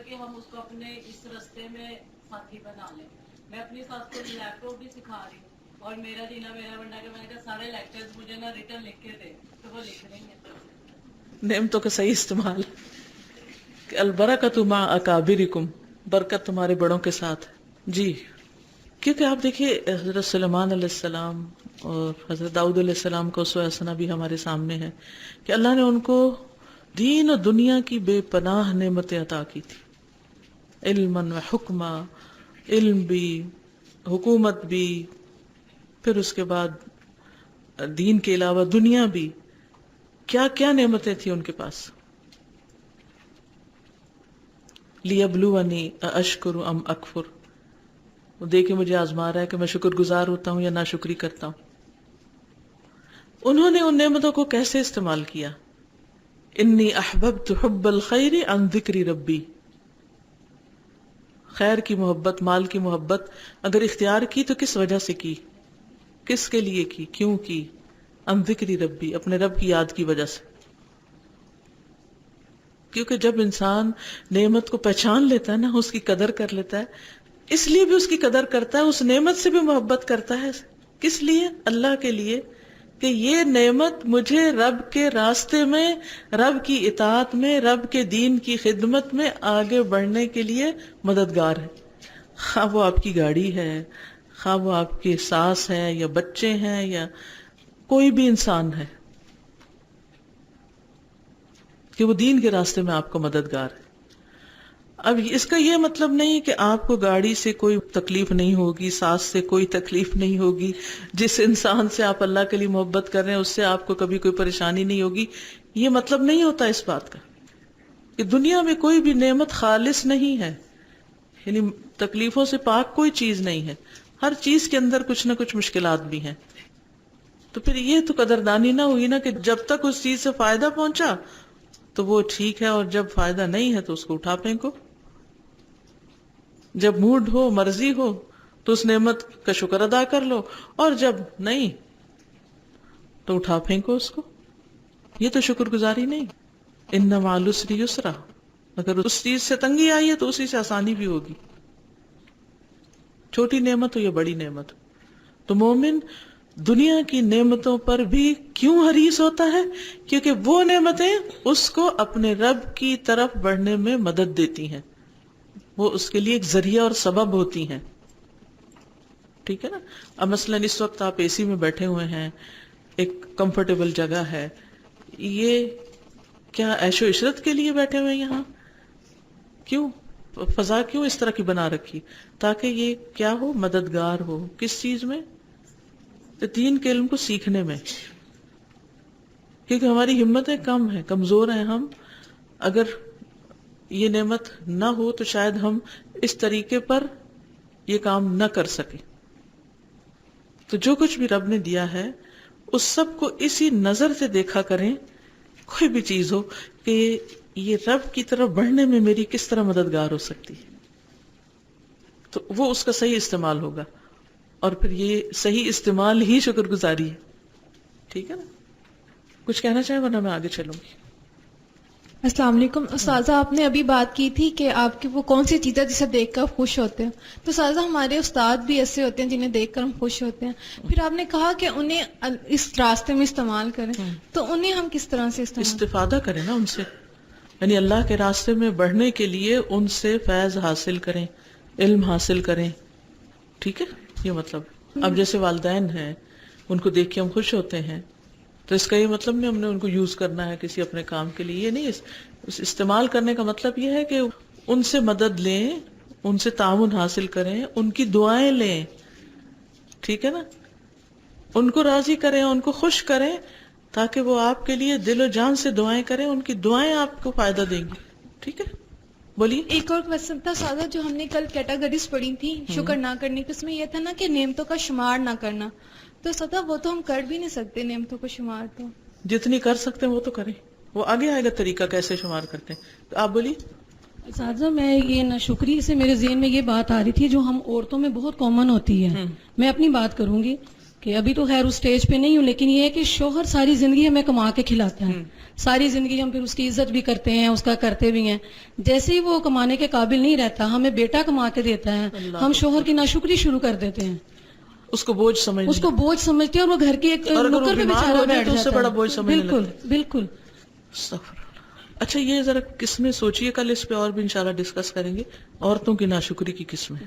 Speaker 3: کہ ہم اس کو اپنے اس رستے میں ساتھی بنا لیں۔ میں اپنی ساس کو لیپ ٹاپ بھی سکھا رہی ہوں اور میرا جینا میرا بننا کہ میں نے کہا سارے لیکچرز مجھے نا ریٹن لکھ کے دے تو وہ لکھ رہی ہیں۔
Speaker 1: نعمتوں کا صحیح استعمال، کہ البرکۃ مع اکابرکم، برکت تمہارے بڑوں کے ساتھ ہے۔ جی، کیونکہ آپ دیکھیے حضرت سلیمان علیہ السلام اور حضرت داؤد علیہ السلام کا اسوہ حسنہ بھی ہمارے سامنے ہے کہ اللہ نے ان کو دین و دنیا کی بے پناہ نعمتیں عطا کی تھی، علما و حکما، علم بھی، حکومت بھی، پھر اس کے بعد دین کے علاوہ دنیا بھی، کیا کیا نعمتیں تھیں ان کے پاس۔ لیبلونی ااشکر ام اکفر، وہ دیکھ کے مجھے آزما رہا ہے کہ میں شکر گزار ہوتا ہوں یا ناشکری کرتا ہوں۔ انہوں نے ان نعمتوں کو کیسے استعمال کیا؟ انی احببت حب الخیر عن ذکر ربی، خیر کی محبت، مال کی محبت اگر اختیار کی تو کس وجہ سے کی، کس کے لیے کی، کیوں کی؟ عن ذکر ربی، اپنے رب کی یاد کی وجہ سے۔ کیونکہ جب انسان نعمت کو پہچان لیتا ہے نا، اس کی قدر کر لیتا ہے، اس لیے بھی اس کی قدر کرتا ہے، اس نعمت سے بھی محبت کرتا ہے۔ کس لیے؟ اللہ کے لیے، کہ یہ نعمت مجھے رب کے راستے میں، رب کی اطاعت میں، رب کے دین کی خدمت میں آگے بڑھنے کے لیے مددگار ہے۔ خواہ وہ آپ کی گاڑی ہے، خواہ وہ آپ کی ساس ہے یا بچے ہیں یا کوئی بھی انسان ہے، کہ وہ دین کے راستے میں آپ کا مددگار ہے۔ اب اس کا یہ مطلب نہیں کہ آپ کو گاڑی سے کوئی تکلیف نہیں ہوگی، ساس سے کوئی تکلیف نہیں ہوگی، جس انسان سے آپ اللہ کے لیے محبت کر رہے ہیں اس سے آپ کو کبھی کوئی پریشانی نہیں ہوگی، یہ مطلب نہیں ہوتا اس بات کا کہ دنیا میں کوئی بھی نعمت خالص نہیں ہے، یعنی تکلیفوں سے پاک کوئی چیز نہیں ہے، ہر چیز کے اندر کچھ نہ کچھ مشکلات بھی ہیں۔ تو پھر یہ تو قدردانی نہ ہوئی نا کہ جب تک اس چیز سے فائدہ پہنچا تو وہ ٹھیک ہے، اور جب فائدہ نہیں ہے تو اس کو اٹھا پھینکو، جب موڈ ہو، مرضی ہو تو اس نعمت کا شکر ادا کر لو، اور جب نہیں تو اٹھا پھینکو اس کو۔ یہ تو شکر گزاری نہیں۔ ان مع العسر یسرا، اگر اس چیز سے تنگی آئی ہے تو اسی سے آسانی بھی ہوگی، چھوٹی نعمت ہو یا بڑی نعمت۔ تو مومن دنیا کی نعمتوں پر بھی کیوں حریص ہوتا ہے؟ کیونکہ وہ نعمتیں اس کو اپنے رب کی طرف بڑھنے میں مدد دیتی ہیں، وہ اس کے لیے ایک ذریعہ اور سبب ہوتی ہیں، ٹھیک ہے نا۔ اب مثلاً اس وقت آپ اے سی میں بیٹھے ہوئے ہیں، ایک کمفرٹیبل جگہ ہے، یہ کیا عیش و عشرت کے لیے بیٹھے ہوئے ہیں یہاں؟ کیوں فضا کیوں اس طرح کی بنا رکھی؟ تاکہ یہ کیا ہو، مددگار ہو۔ کس چیز میں؟ دین کے علم کو سیکھنے میں، کیونکہ ہماری ہمتیں کم ہیں، کمزور ہیں ہم۔ اگر یہ نعمت نہ ہو تو شاید ہم اس طریقے پر یہ کام نہ کر سکیں۔ تو جو کچھ بھی رب نے دیا ہے اس سب کو اسی نظر سے دیکھا کریں، کوئی بھی چیز ہو، کہ یہ رب کی طرف بڑھنے میں میری کس طرح مددگار ہو سکتی ہے، تو وہ اس کا صحیح استعمال ہوگا، اور پھر یہ صحیح استعمال ہی شکر گزاری ہے، ٹھیک ہے نا۔ کچھ کہنا چاہیں ورنہ میں آگے چلوں گی۔
Speaker 6: السلام علیکم استاذہ، آپ نے ابھی بات کی تھی کہ آپ کی وہ کون سی چیزیں جسے دیکھ کر خوش ہوتے ہیں، تو استاذہ ہمارے استاد بھی ایسے ہوتے ہیں جنہیں دیکھ کر ہم خوش ہوتے ہیں، پھر آپ نے کہا کہ انہیں اس راستے میں استعمال کریں، تو انہیں ہم کس طرح سے
Speaker 1: استفادہ کریں نا ان سے، یعنی اللہ کے راستے میں بڑھنے کے لیے ان سے فیض حاصل کریں، علم حاصل کریں. ٹھیک ہے، یہ مطلب اب جیسے والدین ہیں ان کو دیکھ کے ہم خوش ہوتے ہیں، تو اس کا یہ مطلب نہیں ہم نے ان کو یوز کرنا ہے کسی اپنے کام کے لیے، یہ نہیں. اس استعمال کرنے کا مطلب یہ ہے کہ ان سے مدد لیں، ان سے تعاون حاصل کریں، ان کی دعائیں لیں. ٹھیک ہے نا، ان کو راضی کریں، ان کو خوش کریں، تاکہ وہ آپ کے لیے دل و جان سے دعائیں کریں، ان کی دعائیں آپ کو فائدہ دیں گی. ٹھیک ہے، بولیے.
Speaker 6: ایک اور کوشچن تھا سادہ، جو ہم نے کل کیٹیگریز پڑھی تھی شکر نہ کرنے کی، اس میں یہ تھا نا کہ نعمتوں کا شمار نہ کرنا، تو سادہ وہ تو ہم کر بھی نہیں سکتے نعمتوں کا شمار، تو
Speaker 1: جتنی کر سکتے ہیں وہ تو کریں، وہ آگے آئے گا طریقہ کیسے شمار کرتے ہیں. تو آپ بولیے.
Speaker 3: اساتذہ میں یہ ناشکری سے میرے ذہن میں یہ بات آ رہی تھی جو ہم عورتوں میں بہت کامن ہوتی ہے. میں اپنی بات کروں گی کہ ابھی تو خیر اس سٹیج پہ نہیں ہوں، لیکن یہ ہے کہ شوہر ساری زندگی ہمیں کما کے کھلاتا ہے، ساری زندگی ہم پھر اس کی عزت بھی کرتے ہیں، اس کا کرتے بھی ہیں. جیسے ہی وہ کمانے کے قابل نہیں رہتا، ہمیں بیٹا کما کے دیتا ہے، ہم شوہر کی ناشکری شروع کر دیتے ہیں،
Speaker 1: اس کو بوجھ سمجھ،
Speaker 3: اس کو بوجھ سمجھتے ہیں، اور وہ گھر کی ایک نکر پہ بیچارہ بیٹھ
Speaker 1: اس سے بڑا بوجھ
Speaker 3: جاتا ہے.
Speaker 1: سمجھنے
Speaker 3: بالکل
Speaker 1: لگتا ہے.
Speaker 3: بالکل.
Speaker 1: استغفر اللہ. اچھا یہ ذرا قسمیں سوچیے، کل اس پہ اور بھی انشاءاللہ ڈسکس کریں گے. عورتوں کی ناشکری کی قسمیں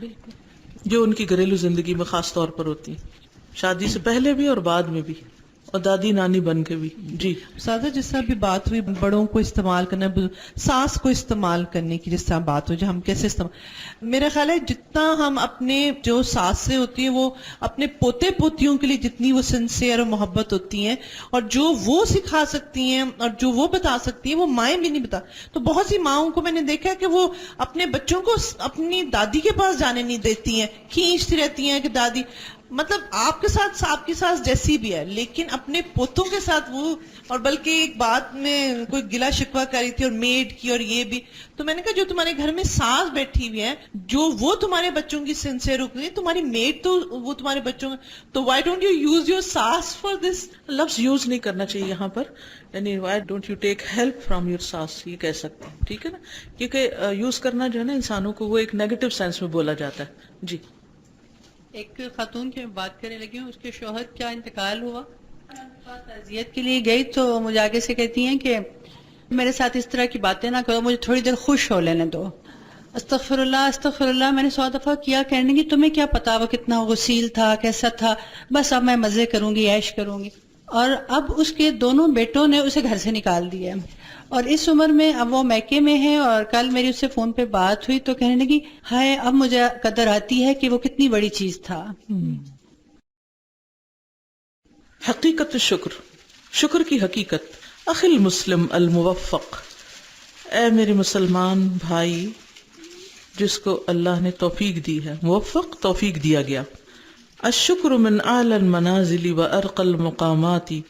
Speaker 1: جو ان کی گھریلو زندگی میں خاص طور پر ہوتی ہیں، شادی سے پہلے بھی اور بعد میں بھی، اور دادی نانی بن کے بھی. جی
Speaker 7: سادہ جس طرح بھی بات ہوئی بڑوں کو استعمال کرنا، ساس کو استعمال کرنے کی جس طرح بات ہوئی، جو ہم کیسے استعمال، میرا خیال ہے جتنا ہم اپنے جو ساس سے ہوتی ہیں وہ اپنے پوتے پوتیوں کے لیے جتنی وہ سنسیئر اور محبت ہوتی ہیں، اور جو وہ سکھا سکتی ہیں اور جو وہ بتا سکتی ہیں وہ مائیں بھی نہیں بتا. تو بہت سی ماؤں کو میں نے دیکھا ہے کہ وہ اپنے بچوں کو اپنی دادی کے پاس جانے نہیں دیتی ہیں، کھینچتی رہتی ہیں کہ دادی، مطلب آپ کے ساتھ آپ کی ساس جیسی بھی ہے، لیکن اپنے پوتوں کے ساتھ وہ، اور بلکہ ایک بات میں کوئی گلا شکوہ کری تھی اور میڈ کی اور یہ بھی، تو میں نے کہا جو تمہارے گھر میں ساس بیٹھی ہوئی ہے جو وہ تمہارے بچوں کی سنسیئر ہوتی ہے، تمہاری میڈ تو وہ تمہارے بچوں کا، تو why don't you use your ساس فار دس.
Speaker 1: لفظ یوز نہیں کرنا چاہیے یہاں پر، یعنی why don't you take help from your ساس، یہ کہہ سکتے ہیں. ٹھیک ہے نا، کیونکہ یوز کرنا جو ہے نا انسانوں کو وہ ایک نیگیٹو سینس میں بولا جاتا ہے. جی
Speaker 8: ایک خاتون کی میں بات کرنے لگی ہوں، اس کے شوہر کا انتقال ہوا، تعزیت کے لیے گئی تو مجھے آگے سے کہتی ہیں کہ میرے ساتھ اس طرح کی باتیں نہ کرو، مجھے تھوڑی دیر خوش ہو لینے دو. استغفر اللہ استغفر اللہ. میں نے 100 دفعہ کیا، کہنے لگی تمہیں کیا پتا وہ کتنا غسیل تھا، کیسا تھا، بس اب میں مزے کروں گی، عیش کروں گی. اور اب اس کے دونوں بیٹوں نے اسے گھر سے نکال دیا، اور اس عمر میں اب وہ میکے میں ہے، اور کل میری اس سے فون پہ بات ہوئی تو کہنے لگی ہائے اب مجھے قدر آتی ہے کہ وہ کتنی بڑی چیز تھا.
Speaker 1: حقیقت الشکر، شکر کی حقیقت. اخی المسلم الموفق، اے میرے مسلمان بھائی جس کو اللہ نے توفیق دی ہے، موفق توفیق دیا گیا. الشکر من اعلی المنازل و ارقى المقامات